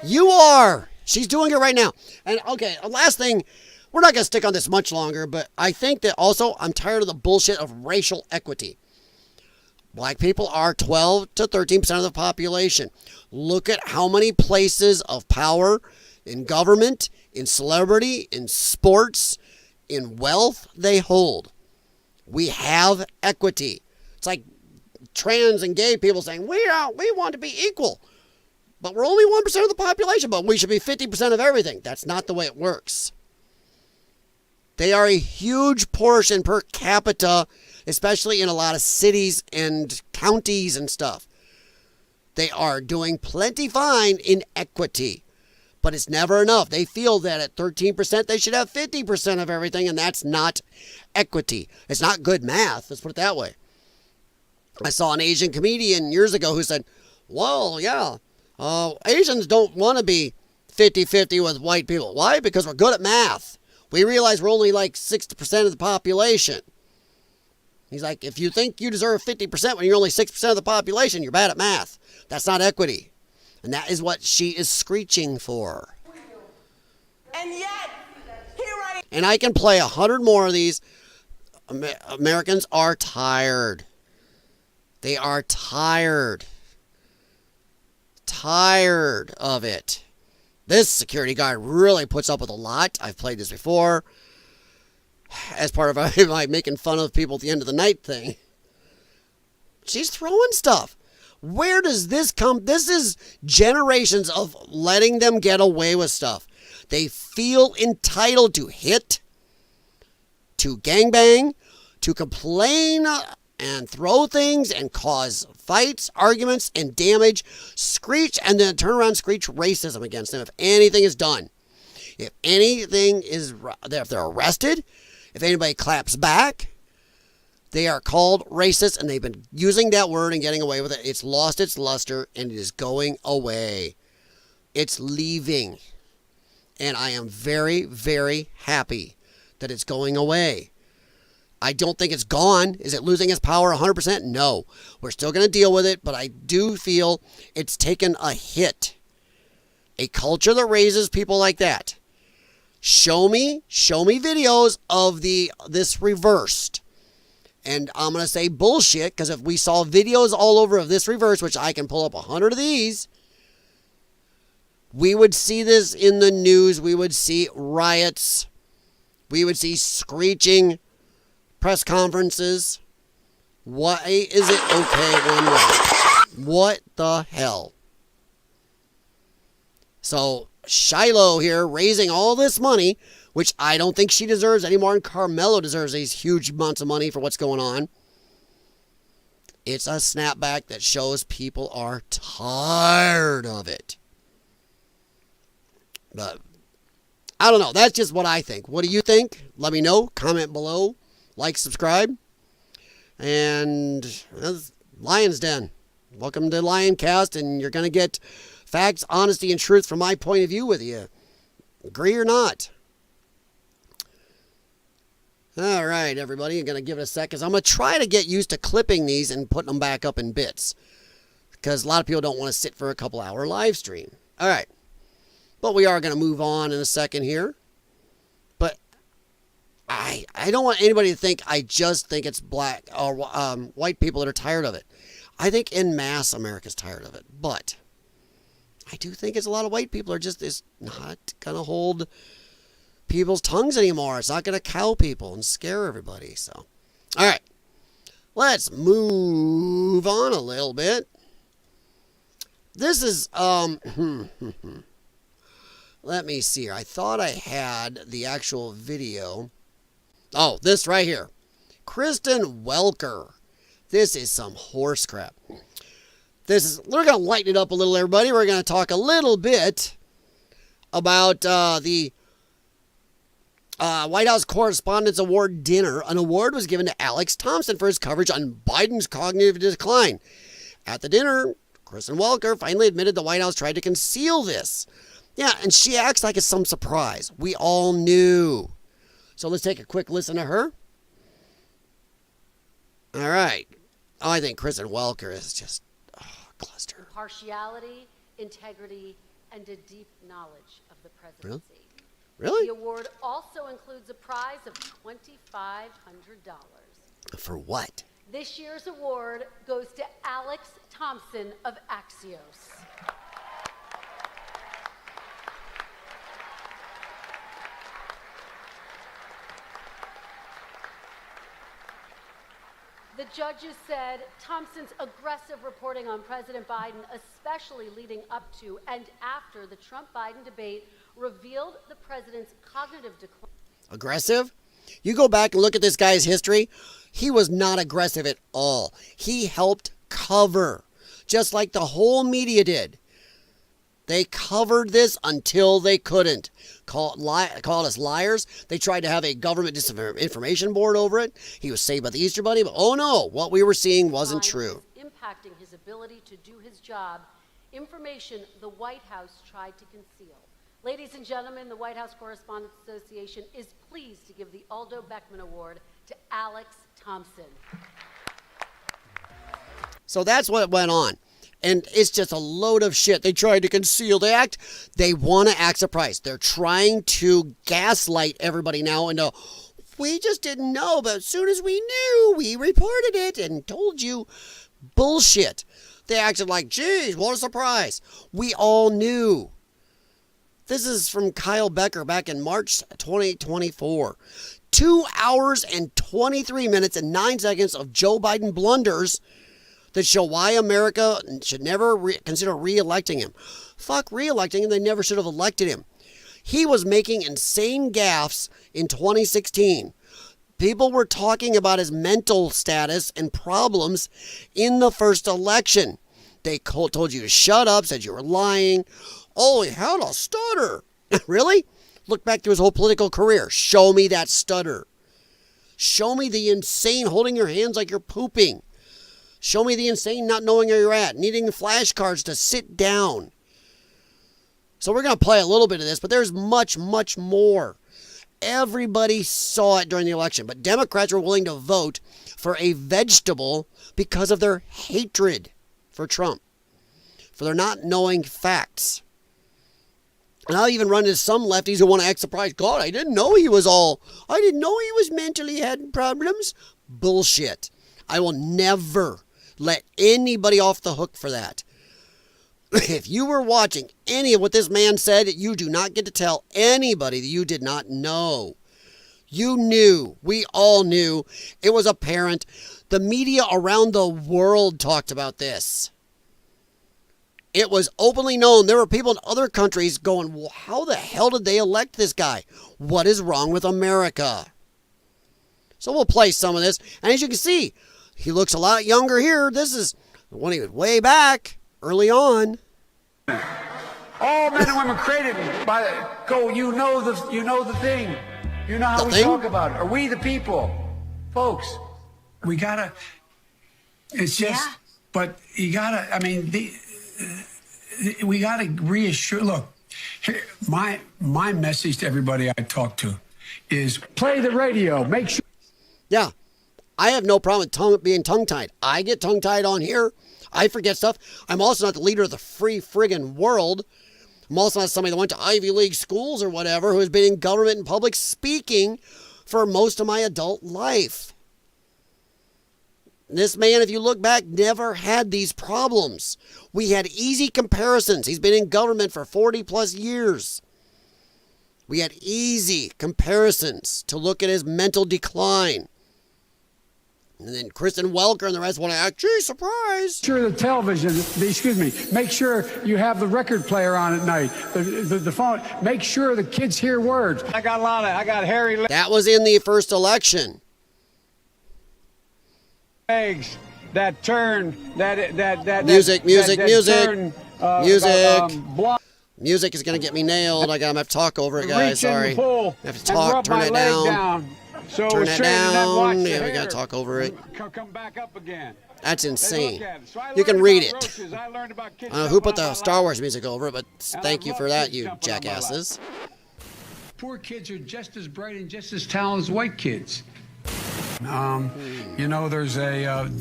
You are. She's doing it right now. And okay, last thing, we're not going to stick on this much longer, but I think that also I'm tired of the bullshit of racial equity. Black people are 12 to 13% of the population. Look at how many places of power in government, in celebrity, in sports, in wealth they hold. We have equity. It's like trans and gay people saying, we want to be equal. But we're only 1% of the population, but we should be 50% of everything. That's not the way it works. They are a huge portion per capita, especially in a lot of cities and counties and stuff. They are doing plenty fine in equity, but it's never enough. They feel that at 13% they should have 50% of everything, and that's not equity. It's not good math, let's put it that way. I saw an Asian comedian years ago who said, well, yeah, Asians don't want to be 50-50 with white people. Why? Because we're good at math. We realize we're only like 60% of the population. He's like, if you think you deserve 50% when you're only 6% of the population, you're bad at math. That's not equity. And that is what she is screeching for. And yet, here I am. And I can play 100 more of these. Americans are tired. They are tired. Tired of it. This security guard really puts up with a lot. I've played this before. As part of my making fun of people at the end of the night thing. She's throwing stuff. Where does this come? This is generations of letting them get away with stuff. They feel entitled to hit, to gangbang, to complain and throw things and cause fights, arguments, and damage, screech, and then turn around and screech racism against them if anything is done. If anything is, if they're arrested, if anybody claps back, they are called racist, and they've been using that word and getting away with it. It's lost its luster, and it is going away. It's leaving. And I am very, very happy that it's going away. I don't think it's gone. Is it losing its power 100%? No. We're still going to deal with it, but I do feel it's taken a hit. A culture that raises people like that. Show me videos of this reversed. And I'm going to say bullshit, because if we saw videos all over of this reverse, which I can pull up 100 of these, we would see this in the news. We would see riots. We would see screeching press conferences. Why is it okay one way? What the hell? So Shiloh here raising all this money, which I don't think she deserves anymore, and Carmelo deserves these huge amounts of money for what's going on. It's a snapback that shows people are tired of it. But I don't know. That's just what I think. What do you think? Let me know. Comment below. Like, subscribe. And that's Lyons Den. Welcome to LYONCAST, and you're going to get facts, honesty, and truth from my point of view with you. Agree or not? All right, everybody. I'm going to give it a sec, because I'm going to try to get used to clipping these and putting them back up in bits, because a lot of people don't want to sit for a couple-hour live stream. All right. But we are going to move on in a second here. But I don't want anybody to think I just think it's black or white people that are tired of it. I think en masse America's tired of it. But I do think it's a lot of white people are just is not going to hold people's tongues anymore. It's not going to cow people and scare everybody. So, all right. Let's move on a little bit. This is, let me see here. I thought I had the actual video. Oh, this right here. Kristen Welker. This is some horse crap. We're going to lighten it up a little, everybody. We're going to talk a little bit about the White House Correspondents' Award dinner. An award was given to Alex Thompson for his coverage on Biden's cognitive decline. At the dinner, Kristen Welker finally admitted the White House tried to conceal this. Yeah, and she acts like it's some surprise. We all knew. So let's take a quick listen to her. All right. Oh, I think Kristen Welker is just a cluster. Partiality, integrity, and a deep knowledge of the presidency. Really? The award also includes a prize of $2,500. For what? This year's award goes to Alex Thompson of Axios. The judges said Thompson's aggressive reporting on President Biden, especially leading up to and after the Trump-Biden debate, revealed the president's cognitive decline. Aggressive? You go back and look at this guy's history. He was not aggressive at all. He helped cover, just like the whole media did. They covered this until they couldn't. Called us liars. They tried to have a government disinformation board over it. He was saved by the Easter Bunny, but oh no, what we were seeing wasn't true. Impacting his ability to do his job, information the White House tried to conceal. Ladies and gentlemen, the White House Correspondents Association is pleased to give the Aldo Beckman Award to Alex Thompson. So that's what went on. And it's just a load of shit. They tried to conceal the act. They want to act surprised. They're trying to gaslight everybody now into, we just didn't know, but as soon as we knew, we reported it and told you. Bullshit. They acted like, geez, what a surprise. We all knew. This is from Kyle Becker back in March 2024. 2 hours and 23 minutes and 9 seconds of Joe Biden blunders that show why America should never consider re-electing him. Fuck re-electing him. They never should have elected him. He was making insane gaffes in 2016. People were talking about his mental status and problems in the first election. They told you to shut up, said you were lying. Oh, he had a stutter. Really? Look back through his whole political career. Show me that stutter. Show me the insane holding your hands like you're pooping. Show me the insane not knowing where you're at, needing the flashcards to sit down. So we're going to play a little bit of this, but there's much, much more. Everybody saw it during the election, but Democrats were willing to vote for a vegetable because of their hatred for Trump, for their not knowing facts. And I'll even run into some lefties who want to act surprised. God, I didn't know he was mentally had problems. Bullshit. I will never let anybody off the hook for that. If you were watching any of what this man said, you do not get to tell anybody that you did not know. You knew. We all knew. It was apparent. The media around the world talked about this. It was openly known. There were people in other countries going, well, how the hell did they elect this guy? What is wrong with America? So we'll play some of this. And as you can see, he looks a lot younger here. This is when he was way back, early on. All men and women created by you know the thing. You know how we talk about it. Are we the people? Folks, we gotta, it's just, but you gotta, I mean, we gotta reassure, look, here, my message to everybody I talk to is play the radio, make sure. Yeah, I have no problem with being tongue-tied. I get tongue-tied on here. I forget stuff. I'm also not the leader of the free friggin' world. I'm also not somebody that went to Ivy League schools or whatever who has been in government and public speaking for most of my adult life. This man, if you look back, never had these problems. We had easy comparisons. He's been in government for 40 plus years. We had easy comparisons to look at his mental decline. And then Kristen Welker and the rest want to act, gee, surprise. Sure, the television, make sure you have the record player on at night, the phone. Make sure the kids hear words. I got hairy legs. That was in the first election. That turn, music. Music is going to get me nailed. I'm going to have to talk over it, guys. Sorry. I have to talk, turn it down. So turn it down. Yeah, we got to talk over it. Come back up again. That's insane. You can read it. Who put the Star Wars music over it, but thank you for that, you jackasses. Poor kids are just as bright and just as talented as white kids. You know, there's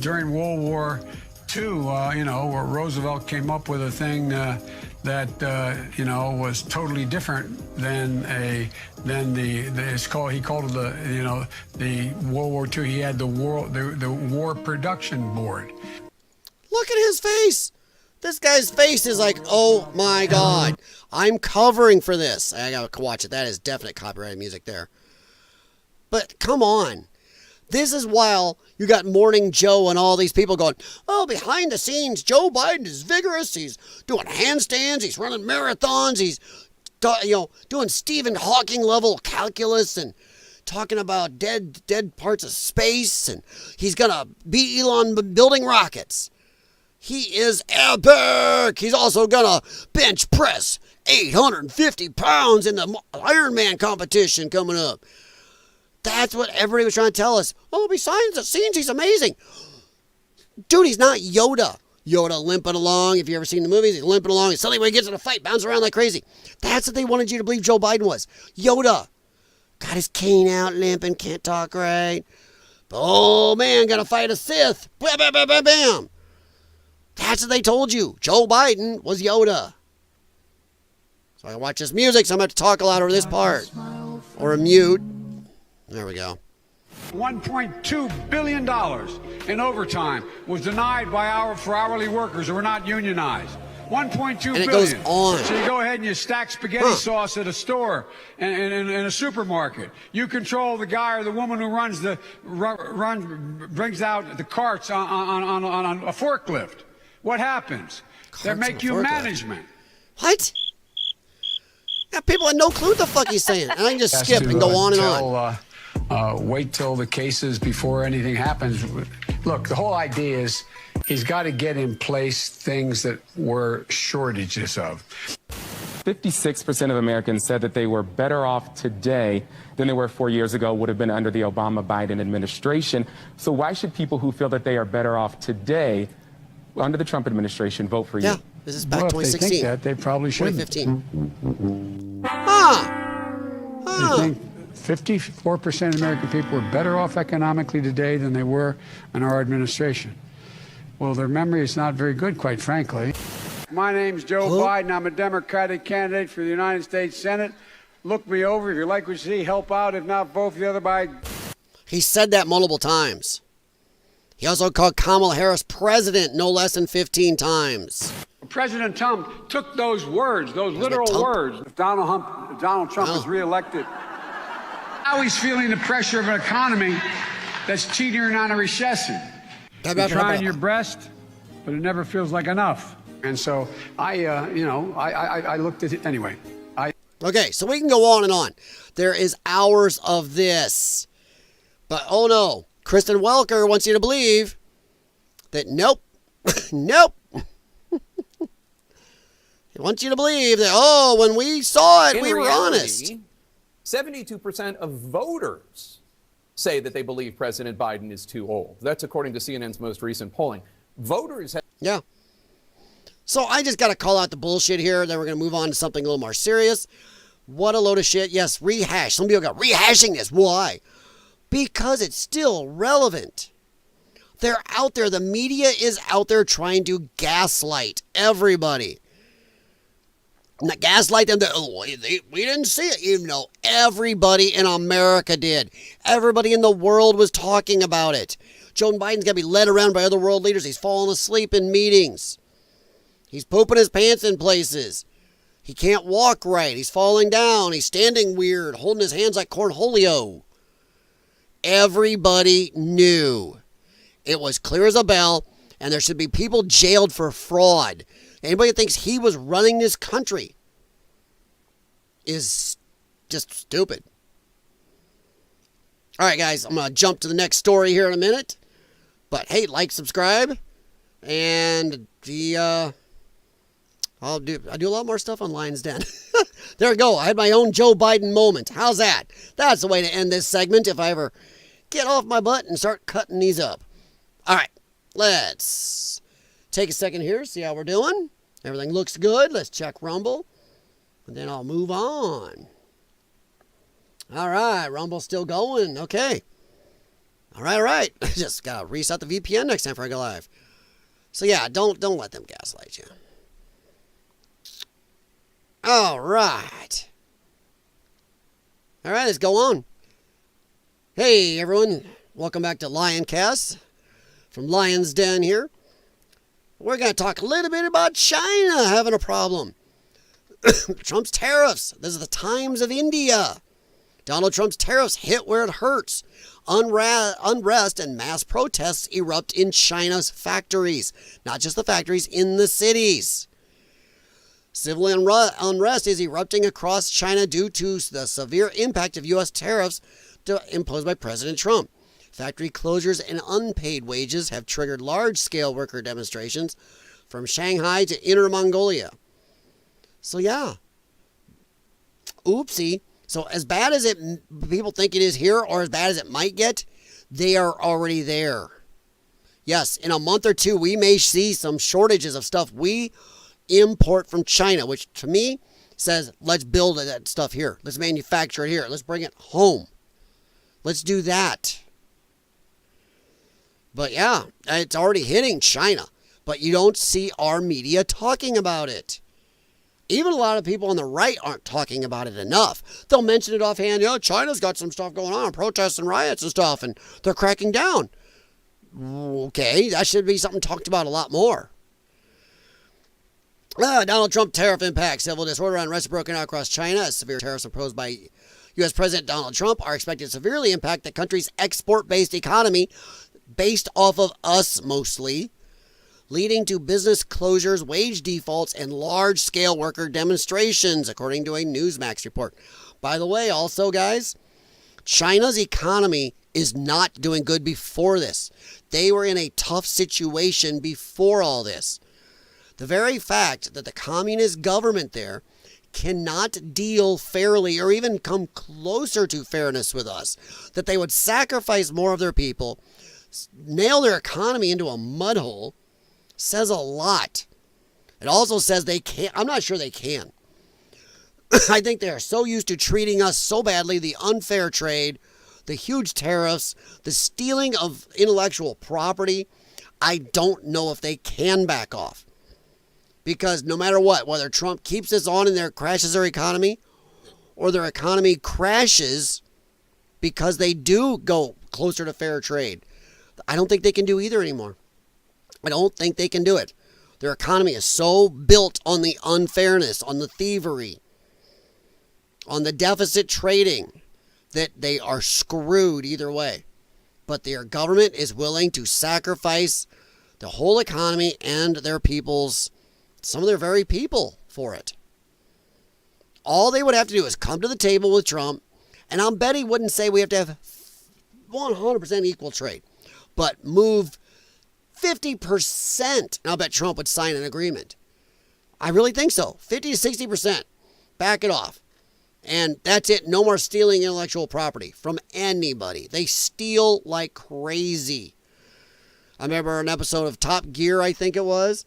during World War II, where Roosevelt came up with a thing that was totally different than he called it the World War II. He had the War Production Board. Look at his face. This guy's face is like, oh my God, I'm covering for this. I gotta watch it. That is definite copyrighted music there. But come on. This is while you got Morning Joe and all these people going, oh, behind the scenes, Joe Biden is vigorous. He's doing handstands. He's running marathons. He's, doing Stephen Hawking level calculus and talking about dead parts of space. And he's going to beat Elon building rockets. He is epic. He's also going to bench press 850 pounds in the Iron Man competition coming up. That's what everybody was trying to tell us. Oh, behind the scenes, he's amazing. Dude, he's not Yoda. Yoda limping along. If you've ever seen the movies, he's limping along. And suddenly when he gets in a fight, bounces around like crazy. That's what they wanted you to believe Joe Biden was. Yoda. Got his cane out, limping, can't talk right. Oh, man, got to fight a Sith. Bam, bam, bam, bam, bam. That's what they told you. Joe Biden was Yoda. So I can watch this music, so I'm going to have to talk a lot over this part. Or a mute. There we go. $1.2 billion in overtime was denied for hourly workers who were not unionized. 1.2 billion. And it goes on. So you go ahead and you stack spaghetti sauce at a store and in a supermarket. You control the guy or the woman who brings out the carts on a forklift. What happens? They make you management. What? Yeah, people had no clue what the fuck he's saying. And I can just skip and go on and on. Wait till the cases before anything happens. Look, the whole idea is he's got to get in place things that were shortages of. 56% of Americans said that they were better off today than they were 4 years ago, would have been under the Obama-Biden administration. So why should people who feel that they are better off today under the Trump administration vote for you? Yeah, this is back 2016. If they think that, they probably should. 2015. I think 54% of American people are better off economically today than they were in our administration. Well, their memory is not very good, quite frankly. My name's Joe Biden. I'm a Democratic candidate for the United States Senate. Look me over. If you like what you see, help out. If not, vote for the other by. He said that multiple times. He also called Kamala Harris president no less than 15 times. President Trump took those words, those literal words. If Donald Trump is reelected, now he's feeling the pressure of an economy that's teetering on a recession. You're trying your best, but it never feels like enough. And so I looked at it anyway. Okay, so we can go on and on. There is hours of this. But oh no, Kristen Welker wants you to believe that nope, nope. He wants you to believe that, oh, when we saw it, we were honest. 72% of voters say that they believe President Biden is too old. That's according to CNN's most recent polling. Voters have... Yeah. So I just got to call out the bullshit here. Then we're going to move on to something a little more serious. What a load of shit. Yes, rehash. Some people got rehashing this. Why? Because it's still relevant. They're out there. The media is out there trying to gaslight everybody. Not gaslight them that, oh, we didn't see it, even though everybody in America did. Everybody in the world was talking about it. Joe Biden's got to be led around by other world leaders. He's falling asleep in meetings. He's pooping his pants in places. He can't walk right. He's falling down. He's standing weird, holding his hands like Cornholio. Everybody knew. It was clear as a bell, and there should be people jailed for fraud. Anybody that thinks he was running this country is just stupid. All right, guys, I'm going to jump to the next story here in a minute. But, hey, like, subscribe, and I do a lot more stuff on Lyons Den. There we go. I had my own Joe Biden moment. How's that? That's the way to end this segment if I ever get off my butt and start cutting these up. All right, let's take a second here, see how we're doing. Everything looks good. Let's check Rumble, and then I'll move on. All right, Rumble's still going. Okay. All right. Just got to reset the VPN next time before I go live. So, yeah, don't let them gaslight you. All right. Let's go on. Hey, everyone. Welcome back to LYONCAST from Lyons Den here. We're going to talk a little bit about China having a problem. Trump's tariffs. This is the Times of India. Donald Trump's tariffs hit where it hurts. Unrest and mass protests erupt in China's factories. Not just the factories, in the cities. Civil unrest is erupting across China due to the severe impact of U.S. tariffs imposed by President Trump. Factory closures and unpaid wages have triggered large-scale worker demonstrations from Shanghai to Inner Mongolia. So, yeah. Oopsie. So, as bad as people think it is here, or as bad as it might get, they are already there. Yes, in a month or two, we may see some shortages of stuff we import from China, which to me says, let's build that stuff here. Let's manufacture it here. Let's bring it home. Let's do that. But yeah, it's already hitting China. But you don't see our media talking about it. Even a lot of people on the right aren't talking about it enough. They'll mention it offhand. China's got some stuff going on, protests and riots and stuff, and they're cracking down. Okay, that should be something talked about a lot more. Donald Trump tariff impact. Civil disorder and unrest broken out across China as severe tariffs imposed by U.S. President Donald Trump are expected to severely impact the country's export-based economy, based off of us mostly, leading to business closures, wage defaults, and large-scale worker demonstrations, according to a Newsmax report. By the way, also, guys, China's economy is not doing good before this. They were in a tough situation before all this. The very fact that the communist government there cannot deal fairly or even come closer to fairness with us, that they would sacrifice more of their people, nail their economy into a mud hole, says a lot. It also says they can't. I'm not sure they can. I think they are so used to treating us so badly, the unfair trade, the huge tariffs, the stealing of intellectual property. I don't know if they can back off. Because no matter what, whether Trump keeps this on and crashes their economy, or their economy crashes because they do go closer to fair trade, I don't think they can do either anymore. I don't think they can do it. Their economy is so built on the unfairness, on the thievery, on the deficit trading, that they are screwed either way. But their government is willing to sacrifice the whole economy and their people's, some of their very people, for it. All they would have to do is come to the table with Trump, and I'll bet he wouldn't say we have to have 100% equal trade, but move 50%, and I'll bet Trump would sign an agreement. I really think so. 50 to 60%. Back it off. And that's it. No more stealing intellectual property from anybody. They steal like crazy. I remember an episode of Top Gear, I think it was,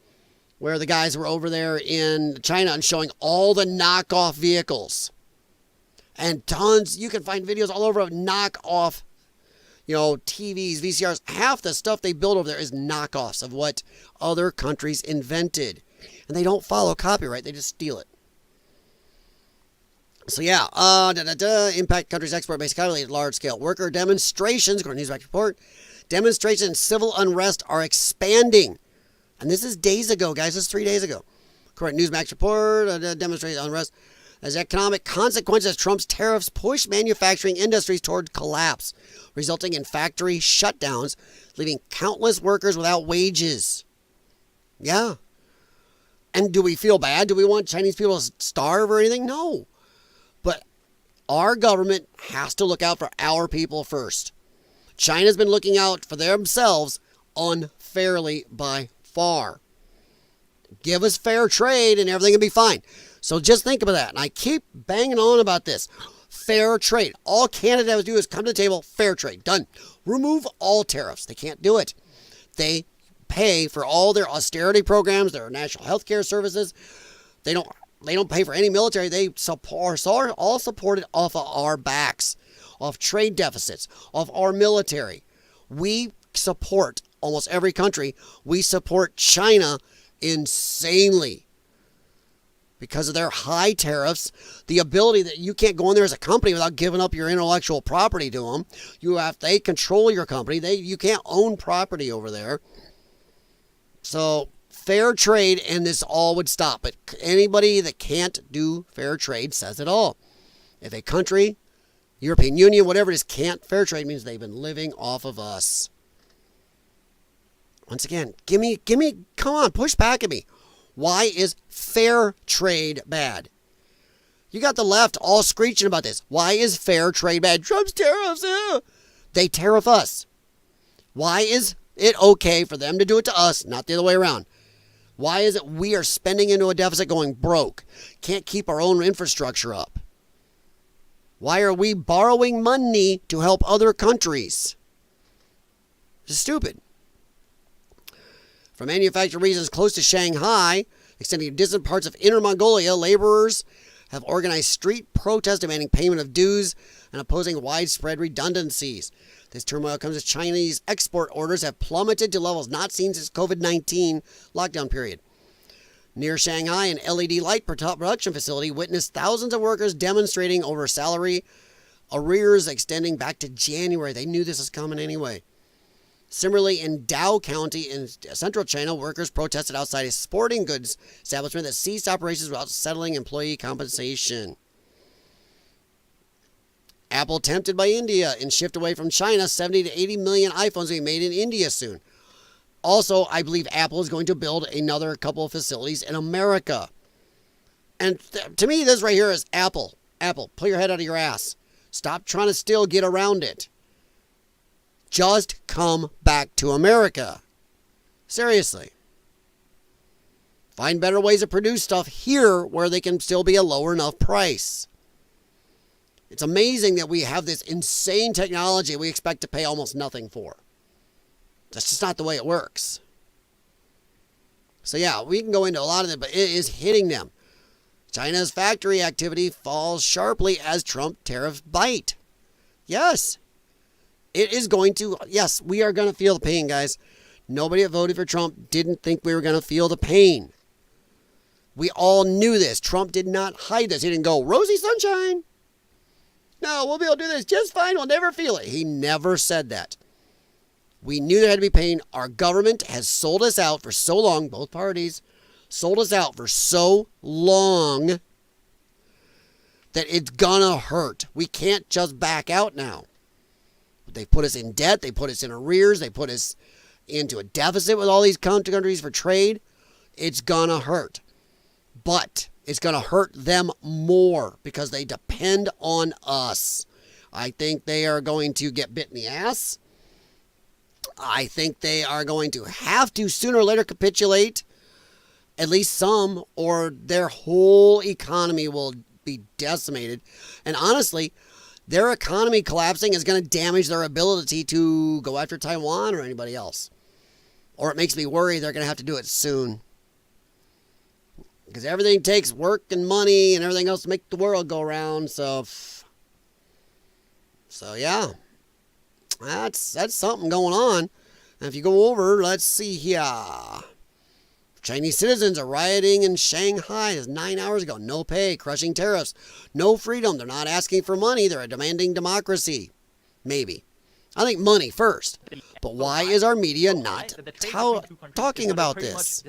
where the guys were over there in China and showing all the knockoff vehicles. And tons, you can find videos all over of knockoff, TVs, VCRs. Half the stuff they build over there is knockoffs of what other countries invented. And they don't follow copyright, they just steal it. So yeah, impact country's export-based economy at large-scale. Worker demonstrations, according to Newsmax report, demonstrations and civil unrest are expanding. And this is days ago, guys. This is 3 days ago. According to Newsmax report, demonstration unrest as economic consequences of Trump's tariffs push manufacturing industries toward collapse, resulting in factory shutdowns, leaving countless workers without wages. Yeah. And do we feel bad? Do we want Chinese people to starve or anything? No. But our government has to look out for our people first. China's been looking out for themselves unfairly by far. Give us fair trade and everything will be fine. So just think about that. And I keep banging on about this. Fair trade. All Canada has to do is come to the table, fair trade. Done. Remove all tariffs. They can't do it. They pay for all their austerity programs, their national health care services. They don't pay for any military. They are all supported off of our backs, off trade deficits, off our military. We support almost every country. We support China insanely because of their high tariffs, the ability that you can't go in there as a company without giving up your intellectual property to them. They control your company. You can't own property over there. So fair trade and this all would stop. But anybody that can't do fair trade says it all. If a country, European Union, whatever it is, can't fair trade, means they've been living off of us. Once again, come on, push back at me. Why is fair trade bad? You got the left all screeching about this. Why is fair trade bad? Trump's tariffs. They tariff us. Why is it okay for them to do it to us, not the other way around? Why is it we are spending into a deficit going broke? Can't keep our own infrastructure up. Why are we borrowing money to help other countries? It's stupid. For manufacturing reasons close to Shanghai, extending to distant parts of Inner Mongolia, laborers have organized street protests demanding payment of dues and opposing widespread redundancies. This turmoil comes as Chinese export orders have plummeted to levels not seen since COVID-19 lockdown period. Near Shanghai, an LED light production facility witnessed thousands of workers demonstrating over salary arrears extending back to January. They knew this was coming anyway. Similarly, in Dao County in central China, workers protested outside a sporting goods establishment that ceased operations without settling employee compensation. Apple tempted by India and shift away from China. 70 to 80 million iPhones will be made in India soon. Also, I believe Apple is going to build another couple of facilities in America. And to me, this right here is Apple. Apple, pull your head out of your ass. Stop trying to still get around it. Just come back to America. Seriously. Find better ways to produce stuff here where they can still be a lower enough price. It's amazing that we have this insane technology we expect to pay almost nothing for. That's just not the way it works. So yeah, we can go into a lot of it, but it is hitting them. China's factory activity falls sharply as Trump tariffs bite. Yes. It is going to, yes, we are going to feel the pain, guys. Nobody that voted for Trump didn't think we were going to feel the pain. We all knew this. Trump did not hide this. He didn't go, rosy sunshine. No, we'll be able to do this just fine. We'll never feel it. He never said that. We knew there had to be pain. Our government has sold us out for so long, both parties, sold us out for so long that it's gonna hurt. We can't just back out now. They put us in debt. They put us in arrears. They put us into a deficit with all these countries for trade. It's gonna hurt. But it's gonna hurt them more because they depend on us. I think they are going to get bit in the ass. I think they are going to have to sooner or later capitulate, at least some, or their whole economy will be decimated. And honestly, their economy collapsing is going to damage their ability to go after Taiwan or anybody else. Or it makes me worry they're going to have to do it soon. Because everything takes work and money and everything else to make the world go round. So yeah. That's something going on. And if you go over, let's see here. Chinese citizens are rioting in Shanghai. This is 9 hours ago. No pay, crushing tariffs, no freedom. They're not asking for money. They're demanding democracy. Maybe. I think money first. But why is our media not talking about this?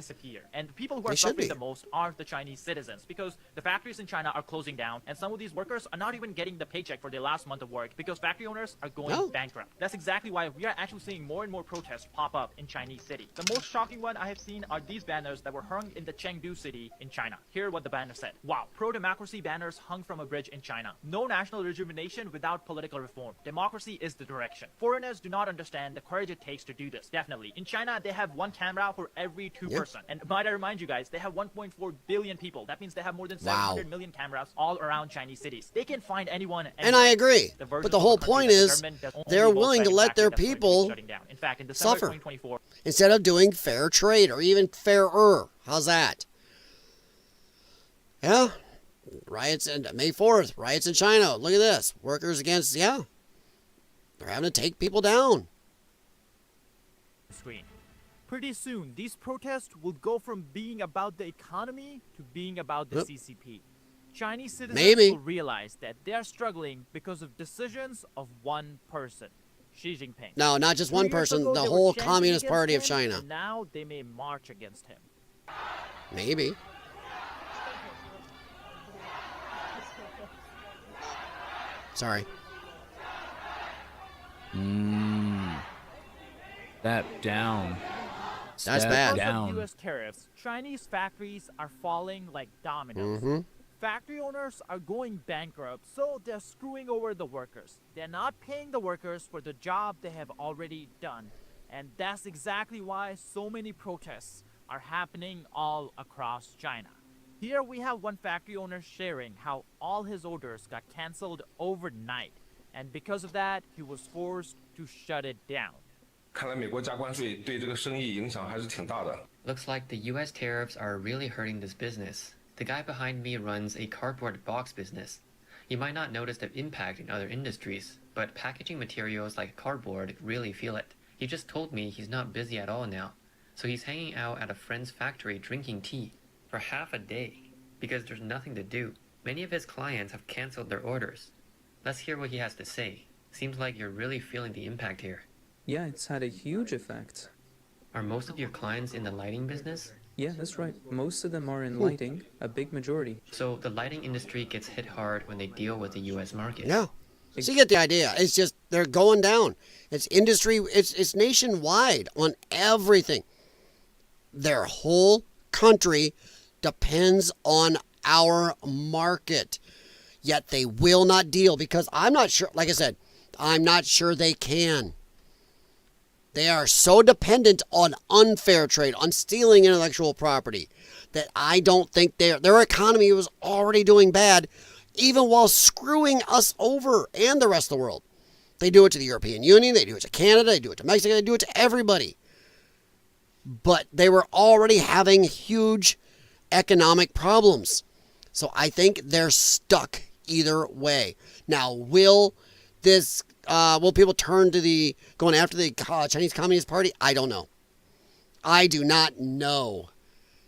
And the people who are suffering the most are the Chinese citizens, because the factories in China are closing down, and some of these workers are not even getting the paycheck for their last month of work because factory owners are going bankrupt. That's exactly why we are actually seeing more and more protests pop up in Chinese city. The most shocking one I have seen are these banners that were hung in the Chengdu city in China. Hear what the banner said. Wow, pro-democracy banners hung from a bridge in China. No national rejuvenation without political reform. Democracy is the direction. Foreigners do not understand the courage it takes to do this. Definitely. In China, they have one camera for every two person. And might I remind you guys, they have 1.4 billion people. That means they have more than 700 million cameras all around Chinese cities. They can find anyone. And I agree. But the whole point is they're willing to let their people suffer instead of doing fair trade or even fairer. How's that? Yeah. Riots on May 4th. Riots in China. Look at this. Workers against, they're having to take people down. Screen. Pretty soon, these protests will go from being about the economy to being about the CCP. Chinese citizens will realize that they are struggling because of decisions of one person, Xi Jinping. No, not just one person, the whole Communist Party of China. And now they may march against him. Maybe. Sorry. Step down. That's bad. Because of U.S. tariffs, Chinese factories are falling like dominoes. Factory owners are going bankrupt, so they're screwing over the workers. They're not paying the workers for the job they have already done. And that's exactly why so many protests are happening all across China. Here we have one factory owner sharing how all his orders got canceled overnight. And because of that, he was forced to shut it down. Looks like the U.S. tariffs are really hurting this business. The guy behind me runs a cardboard box business. You might not notice the impact in other industries, but packaging materials like cardboard really feel it. He just told me he's not busy at all now, so he's hanging out at a friend's factory drinking tea for half a day because there's nothing to do. Many of his clients have canceled their orders. Let's hear what he has to say. Seems like you're really feeling the impact here. Yeah, it's had a huge effect. Are most of your clients in the lighting business? Yeah, that's right. Most of them are in lighting, a big majority. So the lighting industry gets hit hard when they deal with the U.S. market. Yeah. So you get the idea. It's just they're going down. It's industry. It's nationwide on everything. Their whole country depends on our market. Yet they will not deal because I'm not sure. Like I said, I'm not sure they can. They are so dependent on unfair trade, on stealing intellectual property, that I don't think their economy was already doing bad, even while screwing us over and the rest of the world. They do it to the European Union, they do it to Canada, they do it to Mexico, they do it to everybody. But they were already having huge economic problems. So I think they're stuck either way. Now, will people turn to going after the Chinese Communist Party? I don't know. I do not know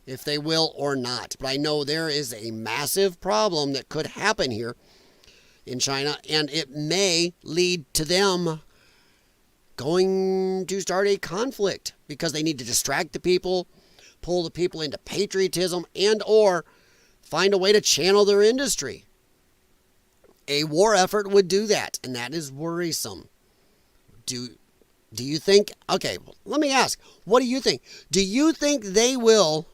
if they will or not. But I know there is a massive problem that could happen here in China, and it may lead to them going to start a conflict because they need to distract the people, pull the people into patriotism, and or find a way to channel their industry. A war effort would do that, and that is worrisome. Do you think, okay, let me ask, what do you think? Do you think they will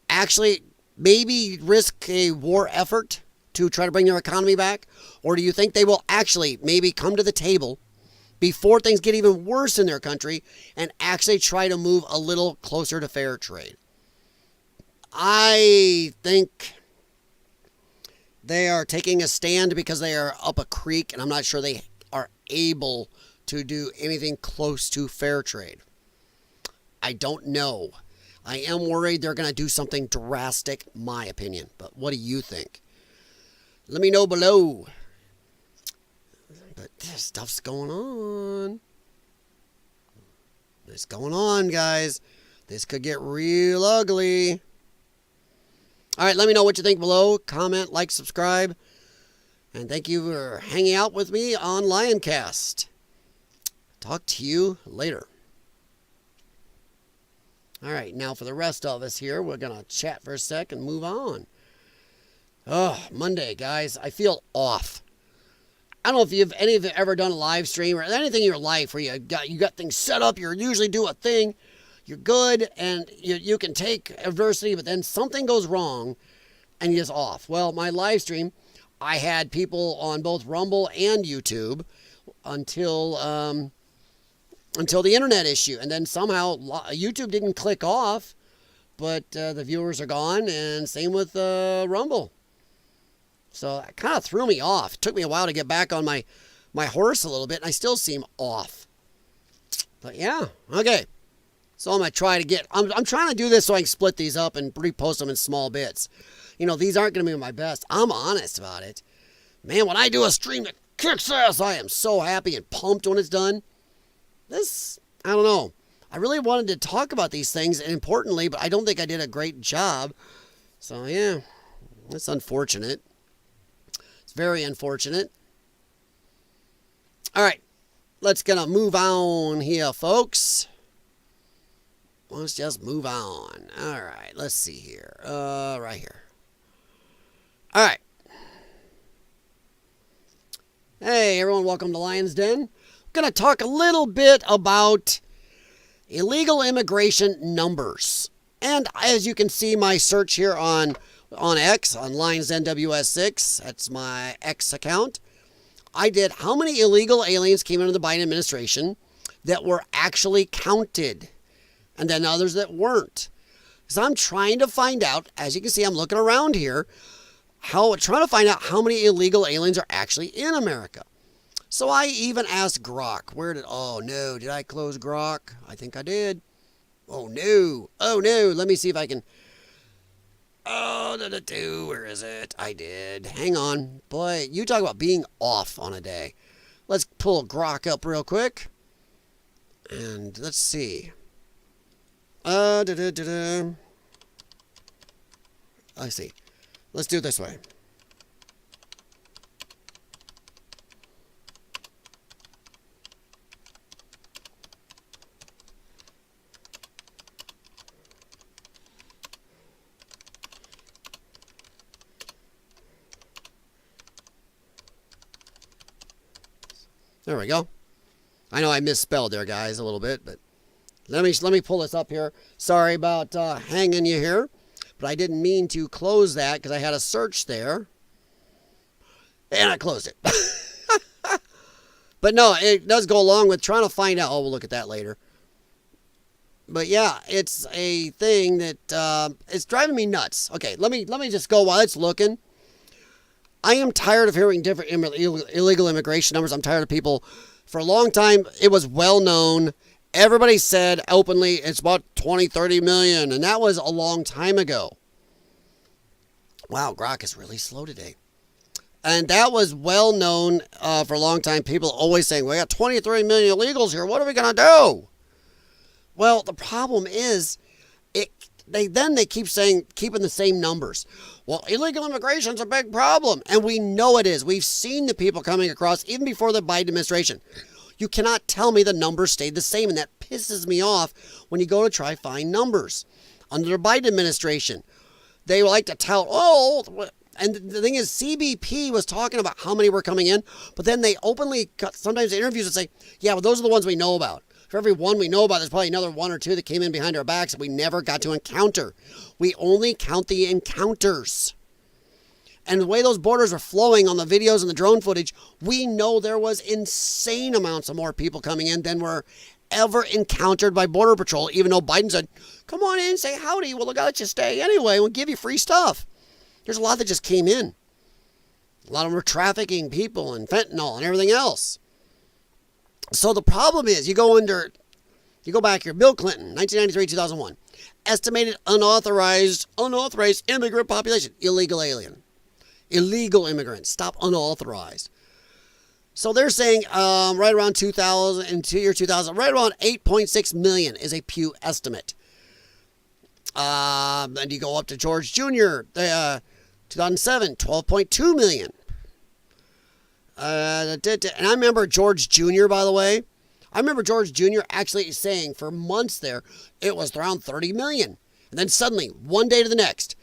actually maybe risk a war effort to try to bring their economy back? Or do you think they will actually maybe come to the table before things get even worse in their country and actually try to move a little closer to fair trade? I think they are taking a stand because they are up a creek, and I'm not sure they are able to do anything close to fair trade. I don't know. I am worried they're going to do something drastic, my opinion. But what do you think? Let me know below. But this stuff's going on. It's going on, guys. This could get real ugly. All right, let me know what you think below. Comment, like, subscribe. And thank you for hanging out with me on LYONCAST. Talk to you later. All right, now for the rest of us here, we're going to chat for a sec and move on. Oh, Monday, guys. I feel off. I don't know if any of you have ever done a live stream or anything in your life where you got things set up. You usually do a thing. You're good, and you can take adversity, but then something goes wrong, and you're just off. Well, my live stream, I had people on both Rumble and YouTube until the internet issue, and then somehow YouTube didn't click off, but the viewers are gone, and same with Rumble. So it kind of threw me off. It took me a while to get back on my horse a little bit, and I still seem off. But yeah, okay. So I'm going to try to get, I'm trying to do this so I can split these up and repost them in small bits. You know, these aren't going to be my best. I'm honest about it. Man, when I do a stream that kicks ass, I am so happy and pumped when it's done. This, I don't know. I really wanted to talk about these things importantly, but I don't think I did a great job. So yeah, that's unfortunate. It's very unfortunate. All right, let's gonna move on here, folks. Let's just move on. All right, let's see here. Right here. All right. Hey, everyone, welcome to Lyons Den. I'm going to talk a little bit about illegal immigration numbers. And as you can see, my search here on X, on Lyons Den WS6, that's my X account, I did how many illegal aliens came into the Biden administration that were actually counted, and then others that weren't. Because I'm trying to find out, as you can see, I'm looking around here, trying to find out how many illegal aliens are actually in America. So I even asked Grok. Oh no, did I close Grok? I think I did. Oh no, let me see if I can. Oh, where is it? I did. Hang on. Boy, you talk about being off on a day. Let's pull Grok up real quick. And let's see. I see. Let's do it this way. There we go. I know I misspelled there, guys, a little bit, but let me pull this up here. Sorry about hanging you here, but I didn't mean to close that because I had a search there, and I closed it. But no, it does go along with trying to find out. Oh, we'll look at that later. But yeah, it's a thing that it's driving me nuts. Okay, let me just go while it's looking. I am tired of hearing different illegal immigration numbers. I'm tired of people. For a long time, it was well known. Everybody said openly it's about 20, 30 million, and that was a long time ago. Wow, Grok is really slow today. And that was well known for a long time. People always saying, we got 20, 30 million illegals here. What are we going to do? Well, the problem is, they keep saying, keeping the same numbers. Well, illegal immigration is a big problem. And we know it is. We've seen the people coming across even before the Biden administration. You cannot tell me the numbers stayed the same. And that pisses me off when you go to try find numbers. Under the Biden administration, they like to tout, and the thing is, CBP was talking about how many were coming in. But then they openly cut sometimes interviews and say, yeah, well, those are the ones we know about. For every one we know about, there's probably another one or two that came in behind our backs that we never got to encounter. We only count the encounters. And the way those borders were flowing on the videos and the drone footage, we know there was insane amounts of more people coming in than were ever encountered by Border Patrol, even though Biden said, come on in, say howdy, we'll let you stay anyway, we'll give you free stuff. There's a lot that just came in. A lot of them were trafficking people and fentanyl and everything else. So the problem is, you go back here, Bill Clinton, 1993, 2001, estimated unauthorized immigrant population, illegal immigrants, stop unauthorized. So they're saying right around 2000, right around 8.6 million is a Pew estimate. Then you go up to George Jr., 2007, 12.2 million. And I remember George Jr., by the way. I remember George Jr. actually saying for months there, it was around 30 million. And then suddenly, one day to the next,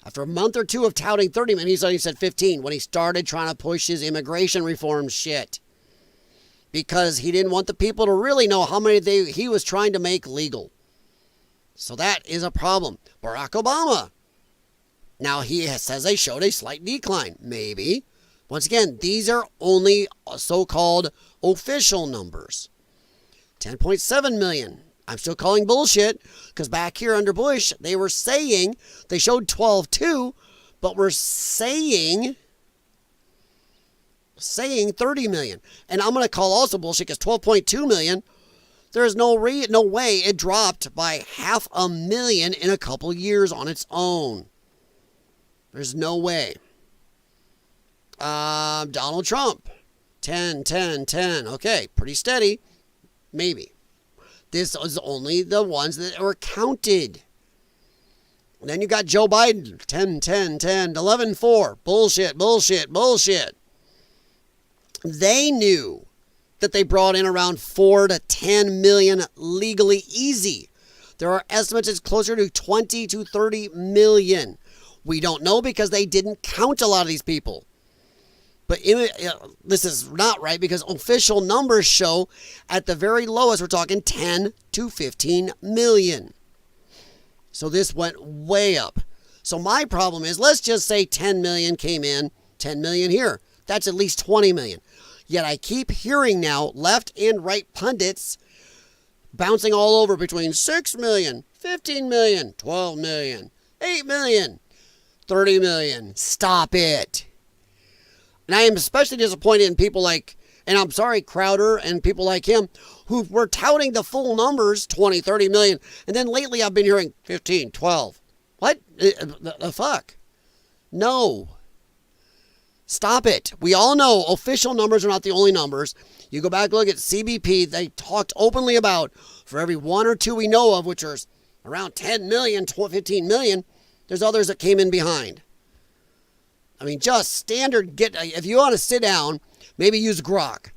after a month or two of touting 30 million, he said 15 when he started trying to push his immigration reform shit. Because he didn't want the people to really know how many he was trying to make legal. So that is a problem. Barack Obama. Now he says they showed a slight decline. Maybe. Once again, these are only so-called official numbers. 10.7 million. I'm still calling bullshit because back here under Bush, they were saying, they showed 12.2, but we're saying 30 million. And I'm going to call also bullshit because 12.2 million, there's no way it dropped by 500,000 in a couple years on its own. There's no way. Donald Trump, 10. Okay, pretty steady. Maybe. This is only the ones that were counted. And then you got Joe Biden, 10, 11.4. Bullshit. They knew that they brought in around 4 to 10 million legally easy. There are estimates it's closer to 20 to 30 million. We don't know because they didn't count a lot of these people. But this is not right because official numbers show at the very lowest, we're talking 10 to 15 million. So this went way up. So my problem is, let's just say 10 million came in, 10 million here. That's at least 20 million. Yet I keep hearing now left and right pundits bouncing all over between 6 million, 15 million, 12 million, 8 million, 30 million. Stop it. And I am especially disappointed in people like, and I'm sorry, Crowder and people like him, who were touting the full numbers, 20, 30 million. And then lately I've been hearing 15, 12. What? The fuck? No. Stop it. We all know official numbers are not the only numbers. You go back, look at CBP. They talked openly about, for every one or two we know of, which are around 10 million, 15 million, there's others that came in behind. I mean, just standard, if you want to sit down, maybe use Grok.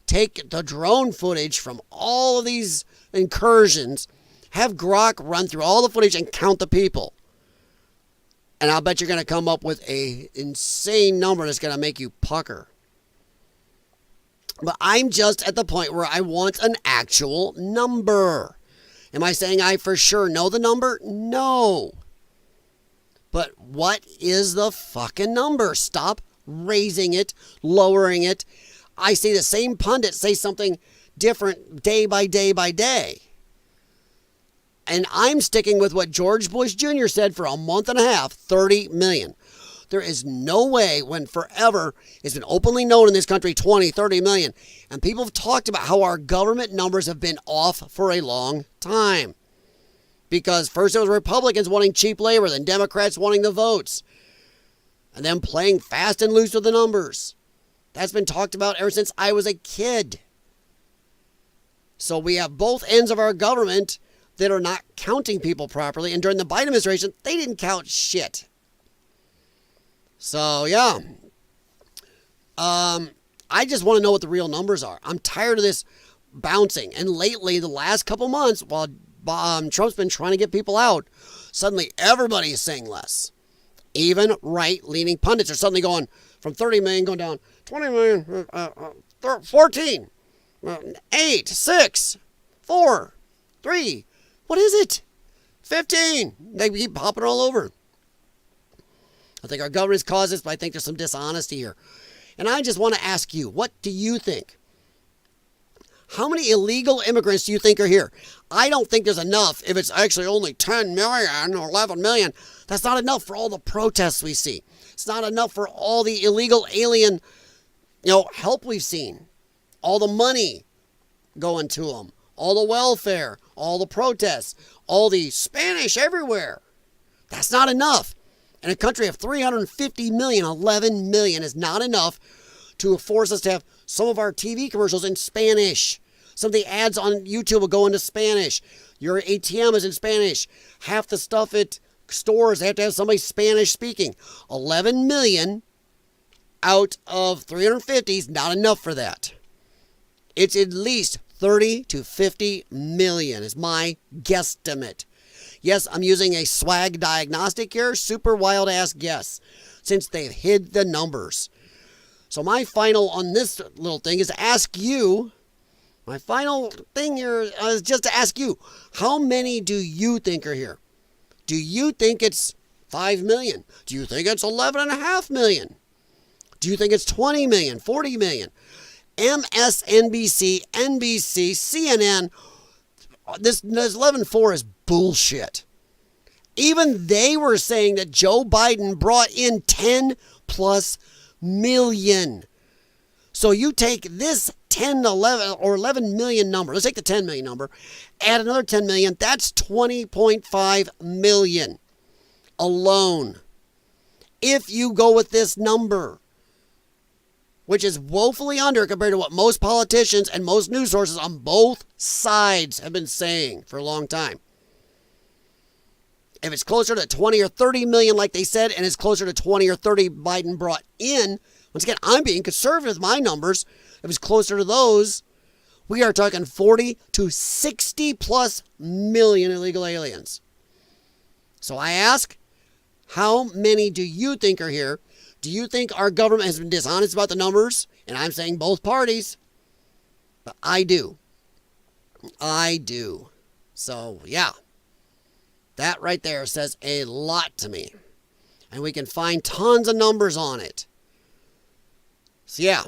Take the drone footage from all of these incursions, have Grok run through all the footage and count the people. And I'll bet you're going to come up with a insane number that's going to make you pucker. But I'm just at the point where I want an actual number. Am I saying I for sure know the number? No. But what is the fucking number? Stop raising it, lowering it. I see the same pundit say something different day by day by day. And I'm sticking with what George Bush Jr. said for a month and a half, 30 million. There is no way, when forever it's been openly known in this country, 20, 30 million. And people have talked about how our government numbers have been off for a long time. Because first it was Republicans wanting cheap labor, then Democrats wanting the votes. And then playing fast and loose with the numbers. That's been talked about ever since I was a kid. So we have both ends of our government that are not counting people properly. And during the Biden administration, they didn't count shit. So, yeah. I just want to know what the real numbers are. I'm tired of this bouncing. And lately, the last couple months, while Trump's been trying to get people out, suddenly everybody is saying less. Even right-leaning pundits are suddenly going from 30 million going down 20 million, 14, 8, 6, 4, 3. What is it? 15. They keep popping all over. I think our government's caused this, but I think there's some dishonesty here. And I just want to ask you, what do you think? How many illegal immigrants do you think are here? I don't think there's enough. If it's actually only 10 million or 11 million, that's not enough for all the protests we see. It's not enough for all the illegal alien, help we've seen. All the money going to them. All the welfare, all the protests, all the Spanish everywhere. That's not enough. In a country of 350 million, 11 million is not enough to force us to have some of our TV commercials in Spanish. Some of the ads on YouTube will go into Spanish. Your ATM is in Spanish. Half the stuff at stores, they have to have somebody Spanish speaking. 11 million out of 350 is not enough for that. It's at least 30 to 50 million is my guesstimate. Yes, I'm using a swag diagnostic here, super wild ass guess, since they've hid the numbers. So my final on this little thing is to ask you, my final thing here is just to ask you, how many do you think are here? Do you think it's 5 million? Do you think it's 11.5 million? Do you think it's 20 million, 40 million? MSNBC, NBC, CNN, this 11.4 is bullshit. Even they were saying that Joe Biden brought in 10 plus million. So you take this 10, 11, or 11 million number. Let's take the 10 million number. Add another 10 million. That's 20.5 million alone. If you go with this number, which is woefully under compared to what most politicians and most news sources on both sides have been saying for a long time. If it's closer to 20 or 30 million like they said, and it's closer to 20 or 30 Biden brought in, once again, I'm being conservative with my numbers. If it's closer to those, we are talking 40 to 60 plus million illegal aliens. So I ask, how many do you think are here? Do you think our government has been dishonest about the numbers? And I'm saying both parties. But I do. I do. So, yeah. That right there says a lot to me. And we can find tons of numbers on it. So, yeah.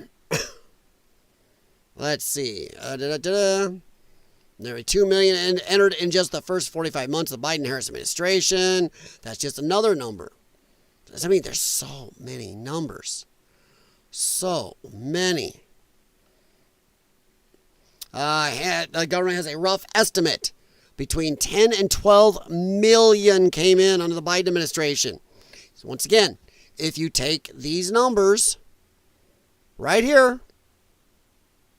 Let's see. Nearly 2 million entered in just the first 45 months of the Biden-Harris administration. That's just another number. I mean, there's so many numbers. So many. The government has a rough estimate Between 10 and 12 million came in under the Biden administration. So once again, if you take these numbers right here,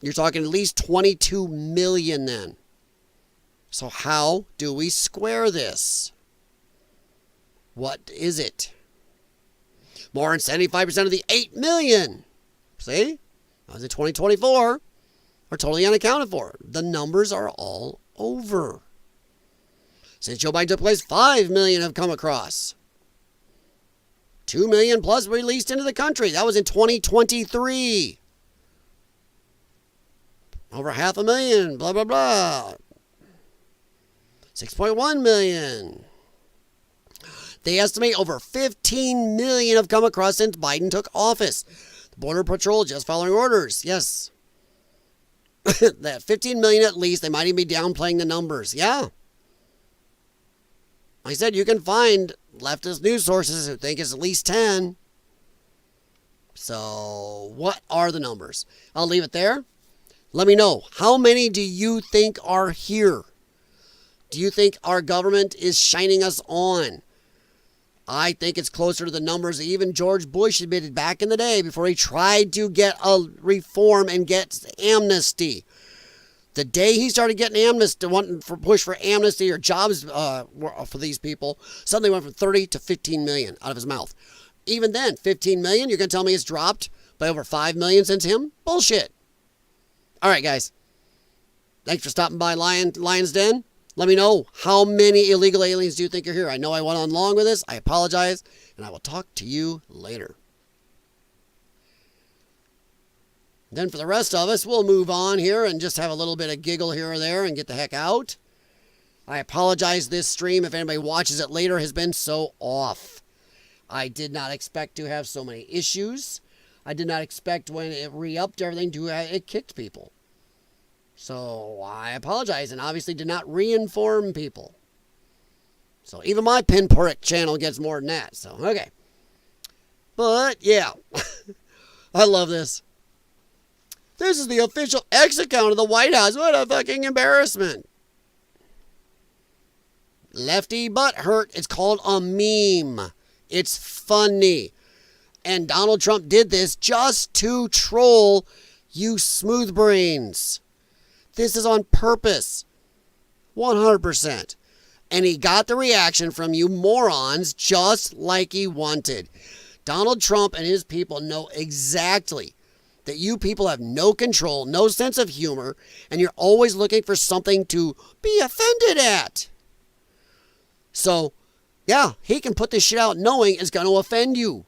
you're talking at least 22 million then. So how do we square this? What is it? More than 75% of the 8 million. See? That was in 2024. Are totally unaccounted for. The numbers are all over. Since Joe Biden took place, 5 million have come across. 2 million plus released into the country. That was in 2023. Over 500,000, blah, blah, blah. 6.1 million. They estimate over 15 million have come across since Biden took office. The Border Patrol just following orders. Yes. That 15 million at least. They might even be downplaying the numbers. Yeah. Like I said, you can find leftist news sources who think it's at least 10. So, what are the numbers? I'll leave it there. Let me know. How many do you think are here? Do you think our government is shining us on? I think it's closer to the numbers that even George Bush admitted back in the day before he tried to get a reform and get amnesty. The day he started getting amnesty, wanting for push for amnesty or jobs for these people, suddenly went from 30 to 15 million out of his mouth. Even then, 15 million, you're going to tell me it's dropped by over 5 million since him? Bullshit. All right, guys. Thanks for stopping by Lyons Den. Let me know how many illegal aliens do you think are here. I know I went on long with this. I apologize, and I will talk to you later. Then for the rest of us, we'll move on here and just have a little bit of giggle here or there and get the heck out. I apologize, this stream, if anybody watches it later, has been so off. I did not expect to have so many issues. I did not expect when it re-upped everything to it kicked people. So I apologize and obviously did not re-inform people. So even my pinprick channel gets more than that. So, okay. But, yeah. I love this. This is the official X account of the White House. What a fucking embarrassment. Lefty butt hurt. It's called a meme. It's funny. And Donald Trump did this just to troll you smooth brains. This is on purpose. 100%. And he got the reaction from you morons just like he wanted. Donald Trump and his people know exactly that you people have no control, no sense of humor, and you're always looking for something to be offended at. So, yeah, he can put this shit out knowing it's going to offend you.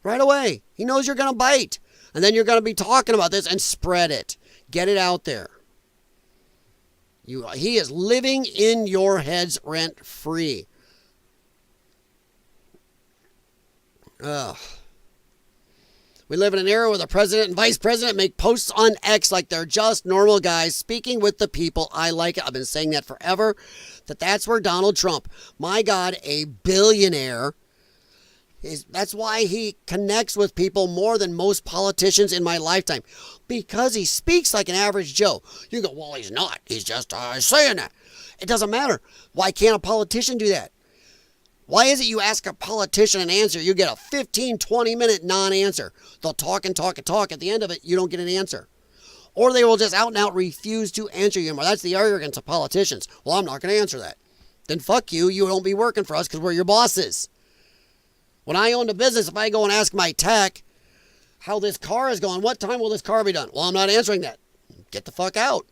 Right away. He knows you're going to bite. And then you're going to be talking about this and spread it. Get it out there. He is living in your heads rent-free. Ugh. We live in an era where the president and vice president make posts on X like they're just normal guys speaking with the people. I like it. I've been saying that forever. That's where Donald Trump, my God, a billionaire, that's why he connects with people more than most politicians in my lifetime. Because he speaks like an average Joe. You go, well, he's not. He's just saying that. It doesn't matter. Why can't a politician do that? Why is it you ask a politician an answer, you get a 15, 20-minute non-answer? They'll talk and talk and talk. At the end of it, you don't get an answer. Or they will just out and out refuse to answer you anymore. That's the arrogance of politicians. Well, I'm not going to answer that. Then fuck you. You don't be working for us because we're your bosses. When I owned a business, if I go and ask my tech how this car is going, what time will this car be done? Well, I'm not answering that. Get the fuck out.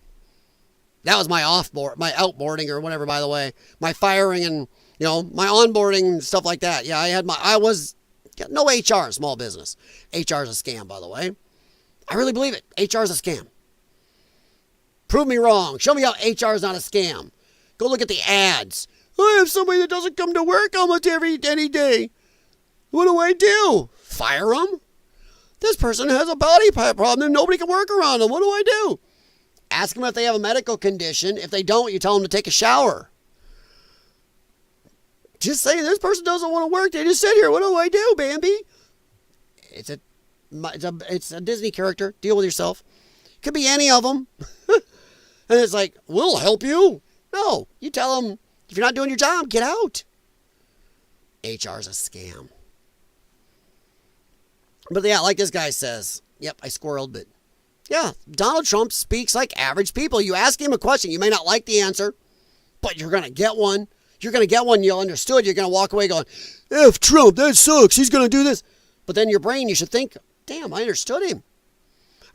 That was my outboarding or whatever, by the way. My firing and, my onboarding and stuff like that. Yeah, no HR in small business. HR is a scam, by the way. I really believe it. HR is a scam. Prove me wrong. Show me how HR is not a scam. Go look at the ads. I have somebody that doesn't come to work almost any day. What do I do? Fire them? This person has a body problem and nobody can work around them. What do I do? Ask them if they have a medical condition. If they don't, you tell them to take a shower. Just say this person doesn't want to work. They just sit here. What do I do, Bambi? It's a Disney character. Deal with yourself. Could be any of them. And it's like, we'll help you. No, you tell them, if you're not doing your job, get out. HR's a scam. But yeah, like this guy says, yep, I squirreled, but yeah, Donald Trump speaks like average people. You ask him a question, you may not like the answer, but you're going to get one. You're going to get one you'll understood. You're going to walk away going, F Trump, that sucks. He's going to do this. But then your brain, you should think, damn, I understood him.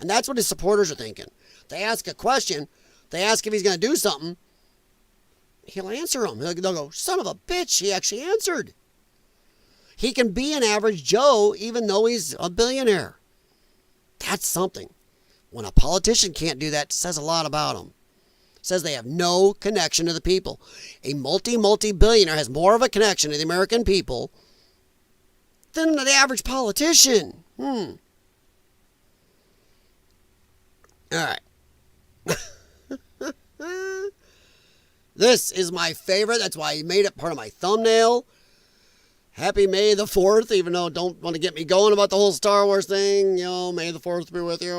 And that's what his supporters are thinking. They ask a question. They ask if he's going to do something. He'll answer them. They'll go, son of a bitch, he actually answered. He can be an average Joe even though he's a billionaire. That's something. When a politician can't do that, it says a lot about them. It says they have no connection to the people. A multi-billionaire has more of a connection to the American people than the average politician. All right. This is my favorite. That's why I made it part of my thumbnail. Happy May the 4th, even though don't want to get me going about the whole Star Wars thing. You know, May the 4th be with you.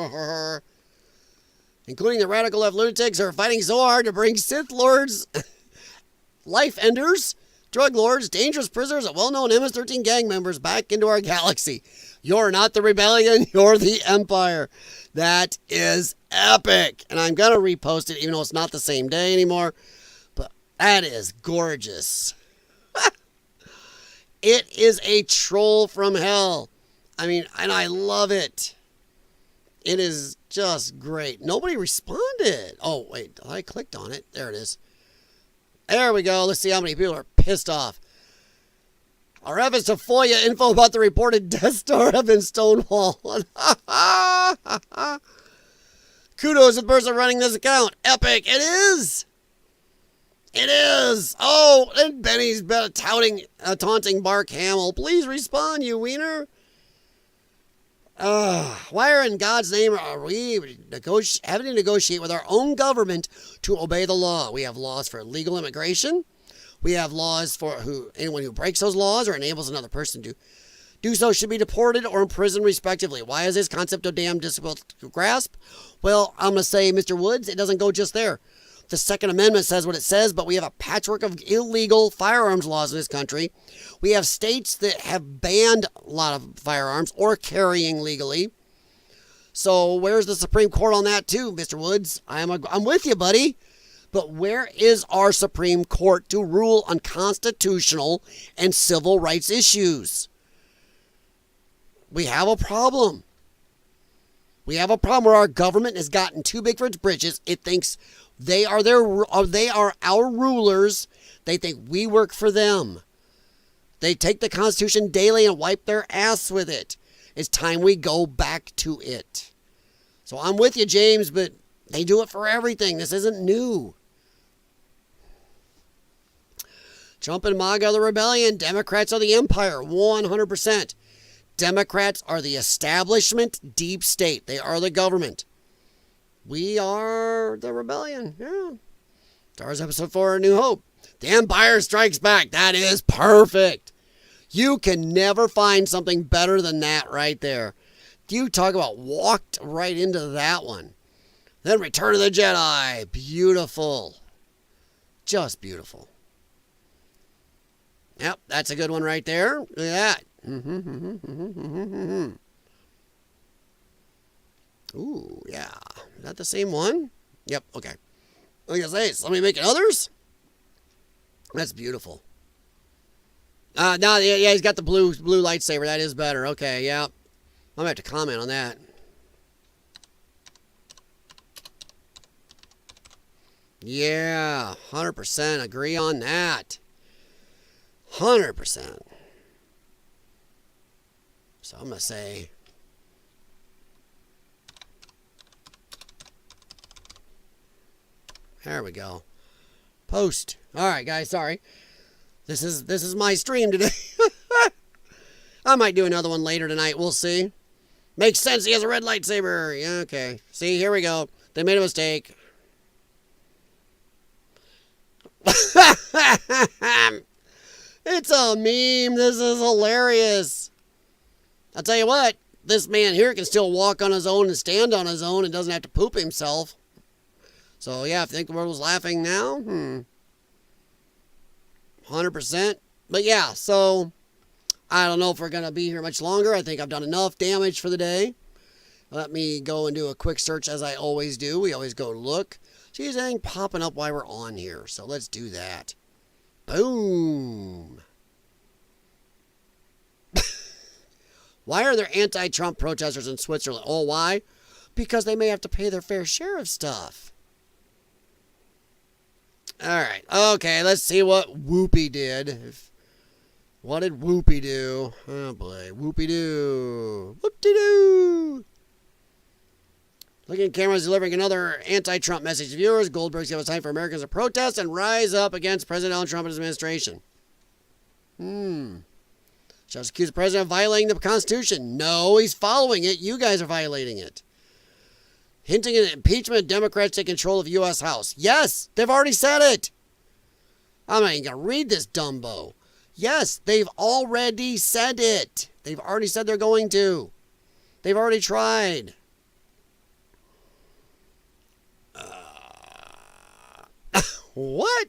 Including the radical left lunatics who are fighting so hard to bring Sith Lords, life enders, drug lords, dangerous prisoners, and well-known MS-13 gang members back into our galaxy. You're not the rebellion, you're the empire. That is epic. And I'm going to repost it, even though it's not the same day anymore. But that is gorgeous. It is a troll from hell. I mean, and I love it. It is just great. Nobody responded. Oh, wait. I clicked on it. There it is. There we go. Let's see how many people are pissed off. Our efforts to FOIA info about the reported Death Star have been stonewalled. Kudos to the person running this account. Epic. It is. It is. Oh, and Benny's taunting Mark Hamill. Please respond, you wiener. Why in God's name are we having to negotiate with our own government to obey the law? We have laws for illegal immigration. We have laws for anyone who breaks those laws or enables another person to do so should be deported or imprisoned respectively. Why is this concept of damn difficult to grasp? Well, I'm going to say, Mr. Woods, it doesn't go just there. The Second Amendment says what it says, but we have a patchwork of illegal firearms laws in this country. We have states that have banned a lot of firearms or carrying legally. So where's the Supreme Court on that too, Mr. Woods? I'm with you, buddy. But where is our Supreme Court to rule on constitutional and civil rights issues? We have a problem. We have a problem where our government has gotten too big for its britches. It thinks they are our rulers. They think we work for them. They take the Constitution daily and wipe their ass with it. It's time we go back to it. So I'm with you, James, but they do it for everything. This isn't new. Trump and MAGA are the rebellion. Democrats are the empire. 100%. Democrats are the establishment deep state. They are the government. We are the rebellion. Yeah. Star Wars Episode 4, A New Hope. The Empire Strikes Back. That is perfect. You can never find something better than that right there. You talk about walked right into that one. Then Return of the Jedi. Beautiful. Just beautiful. Yep, that's a good one right there. Look at that. Ooh, yeah. Is that the same one? Yep, okay. I was going to say, somebody making others? That's beautiful. No, yeah, he's got the blue lightsaber. That is better. Okay, yeah. I'm going to have to comment on that. Yeah, 100% agree on that. 100%. So I'm going to say... There we go. Post. All right, guys, sorry. This is my stream today. I might do another one later tonight. We'll see. Makes sense. He has a red lightsaber. Yeah, okay. See, here we go. They made a mistake. It's a meme. This is hilarious. I'll tell you what. This man here can still walk on his own and stand on his own and doesn't have to poop himself. So, yeah, I think the world was laughing now. 100%. But, yeah, so I don't know if we're going to be here much longer. I think I've done enough damage for the day. Let me go and do a quick search as I always do. We always go look. See, is anything popping up while we're on here? So let's do that. Boom. Why are there anti-Trump protesters in Switzerland? Oh, why? Because they may have to pay their fair share of stuff. All right. Okay, let's see what Whoopi did. What did Whoopi do? Oh, boy. Whoopie-doo. Whoop-de-doo. Looking at cameras delivering another anti-Trump message to viewers. Goldberg's given time for Americans to protest and rise up against President Donald Trump and his administration. Just accused the president of violating the Constitution. No, he's following it. You guys are violating it. Hinting at impeachment of Democrats take control of U.S. House. Yes, they've already said it. I'm not even going to read this Dumbo. Yes, they've already said it. They've already said they're going to. They've already tried. What?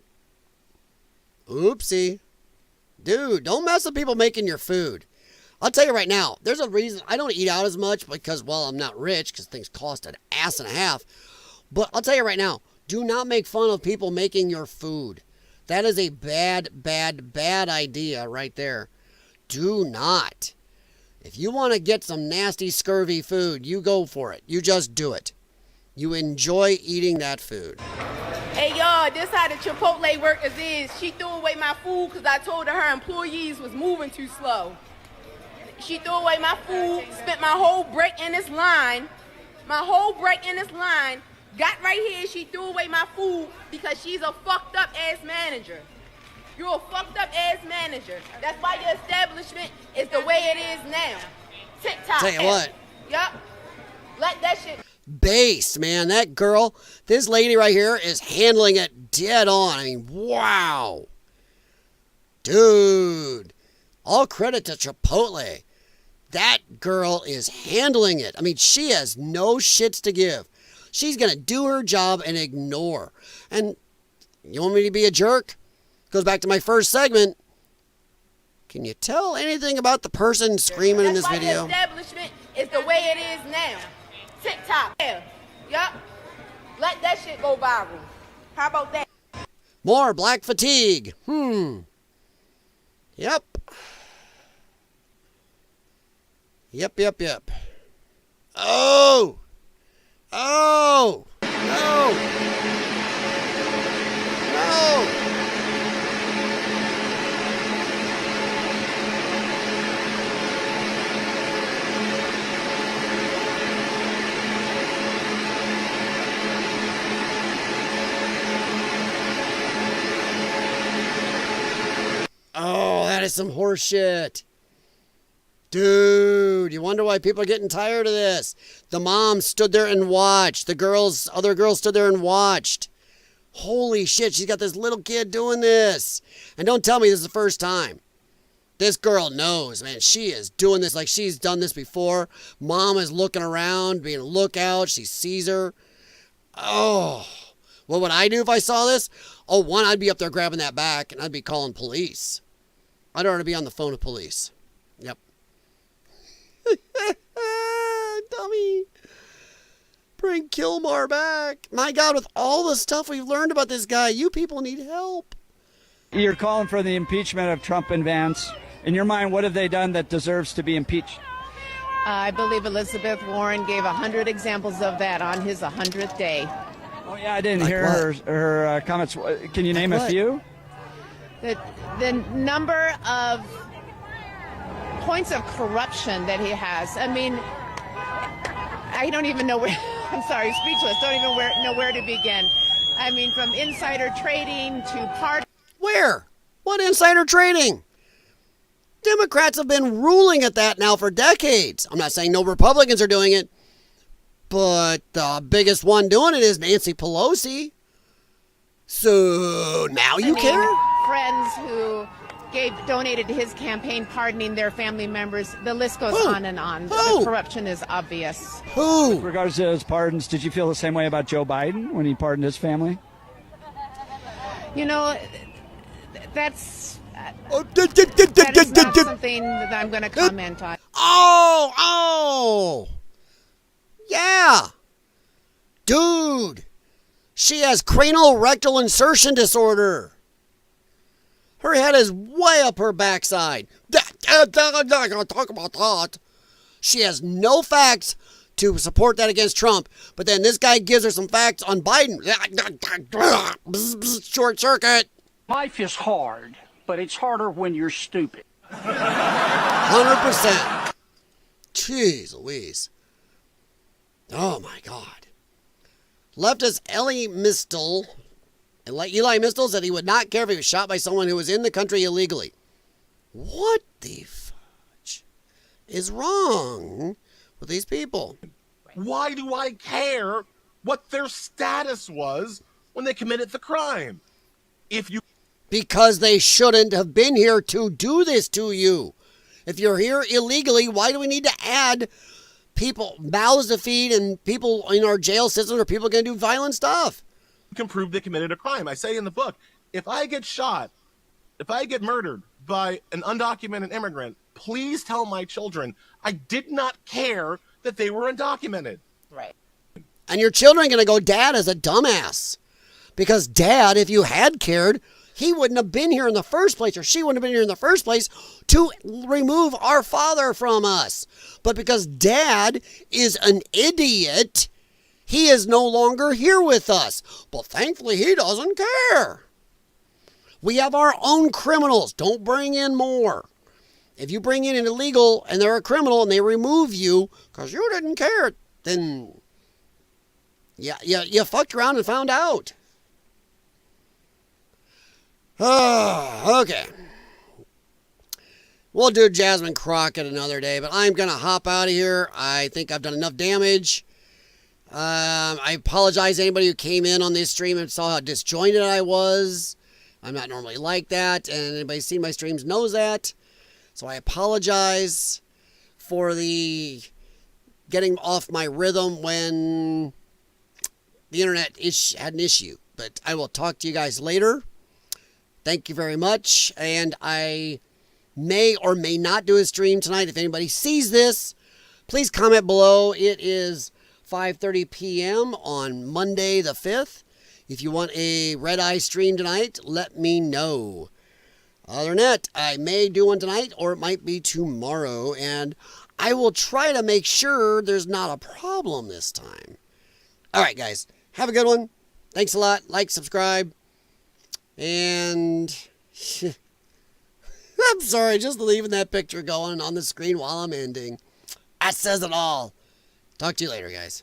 Oopsie. Dude, don't mess with people making your food. I'll tell you right now, there's a reason I don't eat out as much because, well, I'm not rich because things cost an ass and a half. But I'll tell you right now, do not make fun of people making your food. That is a bad, bad, bad idea right there. Do not. If you want to get some nasty, scurvy food, you go for it. You just do it. You enjoy eating that food. Hey, y'all, this how the Chipotle workers is. She threw away my food because I told her employees was moving too slow. She threw away my food, spent my whole break in this line. Got right here, she threw away my food because she's a fucked up ass manager. You're a fucked up ass manager. That's why your establishment is the way it is now. TikTok. Tell you what. Yup. Let that shit. Base, man. That girl, this lady right here is handling it dead on. I mean, wow. Dude. All credit to Chipotle. That girl is handling it. I mean, she has no shits to give. She's going to do her job and ignore. And you want me to be a jerk? Goes back to my first segment. Can you tell anything about the person screaming in this video? That's why the establishment is the way it is now. TikTok. Yup. Let that shit go viral. How about that? More black fatigue. Yep. Yep. Oh! No! Oh, that is some horse shit. Dude, you wonder why people are getting tired of this. The mom stood there and watched. Other girls stood there and watched. Holy shit, she's got this little kid doing this. And don't tell me this is the first time. This girl knows, man. She is doing this like she's done this before. Mom is looking around, being a lookout. She sees her. Oh, what would I do if I saw this? Oh, one, I'd be up there grabbing that back and I'd be calling police. I'd already be on the phone with police. Yep. Dummy. Bring Kilmar back. My God, with all the stuff we've learned about this guy, you people need help. You're calling for the impeachment of Trump and Vance. In your mind, what have they done that deserves to be impeached? I believe Elizabeth Warren gave 100 examples of that on his 100th day. Oh, yeah, I didn't hear her comments. Can you name a few? The number of points of corruption that he has. I mean, I don't even know where, I'm sorry, speechless, don't even know where to begin. I mean, from insider trading to party. Where? What insider trading? Democrats have been ruling at that now for decades. I'm not saying no Republicans are doing it, but the biggest one doing it is Nancy Pelosi. So now you care? Friends who donated to his campaign, pardoning their family members. The list goes on and on. Who? The corruption is obvious. With regards to his pardons, did you feel the same way about Joe Biden when he pardoned his family? You know, that's that is not something that I'm going to comment on. Oh, yeah. Dude, she has cranial rectal insertion disorder. Her head is way up her backside. I'm not going to talk about that. She has no facts to support that against Trump, but then this guy gives her some facts on Biden. Short circuit. Life is hard, but it's harder when you're stupid. 100%. Jeez Louise. Oh my God. Leftist Eli Mistel said he would not care if he was shot by someone who was in the country illegally. What the fudge is wrong with these people? Why do I care what their status was when they committed the crime? Because they shouldn't have been here to do this to you. If you're here illegally, why do we need to add people, mouths to feed, and people in our jail system, or people going to do violent stuff? You can prove they committed a crime. I say in the book, if I get shot, if I get murdered by an undocumented immigrant, please tell my children I did not care that they were undocumented. Right. And your children are going to go, Dad is a dumbass. Because Dad, if you had cared, he wouldn't have been here in the first place, or she wouldn't have been here in the first place to remove our father from us. But because Dad is an idiot, he is no longer here with us. But thankfully, he doesn't care. We have our own criminals. Don't bring in more. If you bring in an illegal and they're a criminal and they remove you because you didn't care, then you fucked around and found out. Okay. We'll do Jasmine Crockett another day, but I'm going to hop out of here. I think I've done enough damage. I apologize to anybody who came in on this stream and saw how disjointed I was. I'm not normally like that, and anybody who's seen my streams knows that. So I apologize for the getting off my rhythm when the internet had an issue. But I will talk to you guys later. Thank you very much. And I may or may not do a stream tonight. If anybody sees this, please comment below. It is 5:30 p.m. on Monday the 5th. If you want a red-eye stream tonight, let me know. Other than that, I may do one tonight, or it might be tomorrow, and I will try to make sure there's not a problem this time. All right, guys. Have a good one. Thanks a lot. Like, subscribe. And I'm sorry, just leaving that picture going on the screen while I'm ending. That says it all. Talk to you later, guys.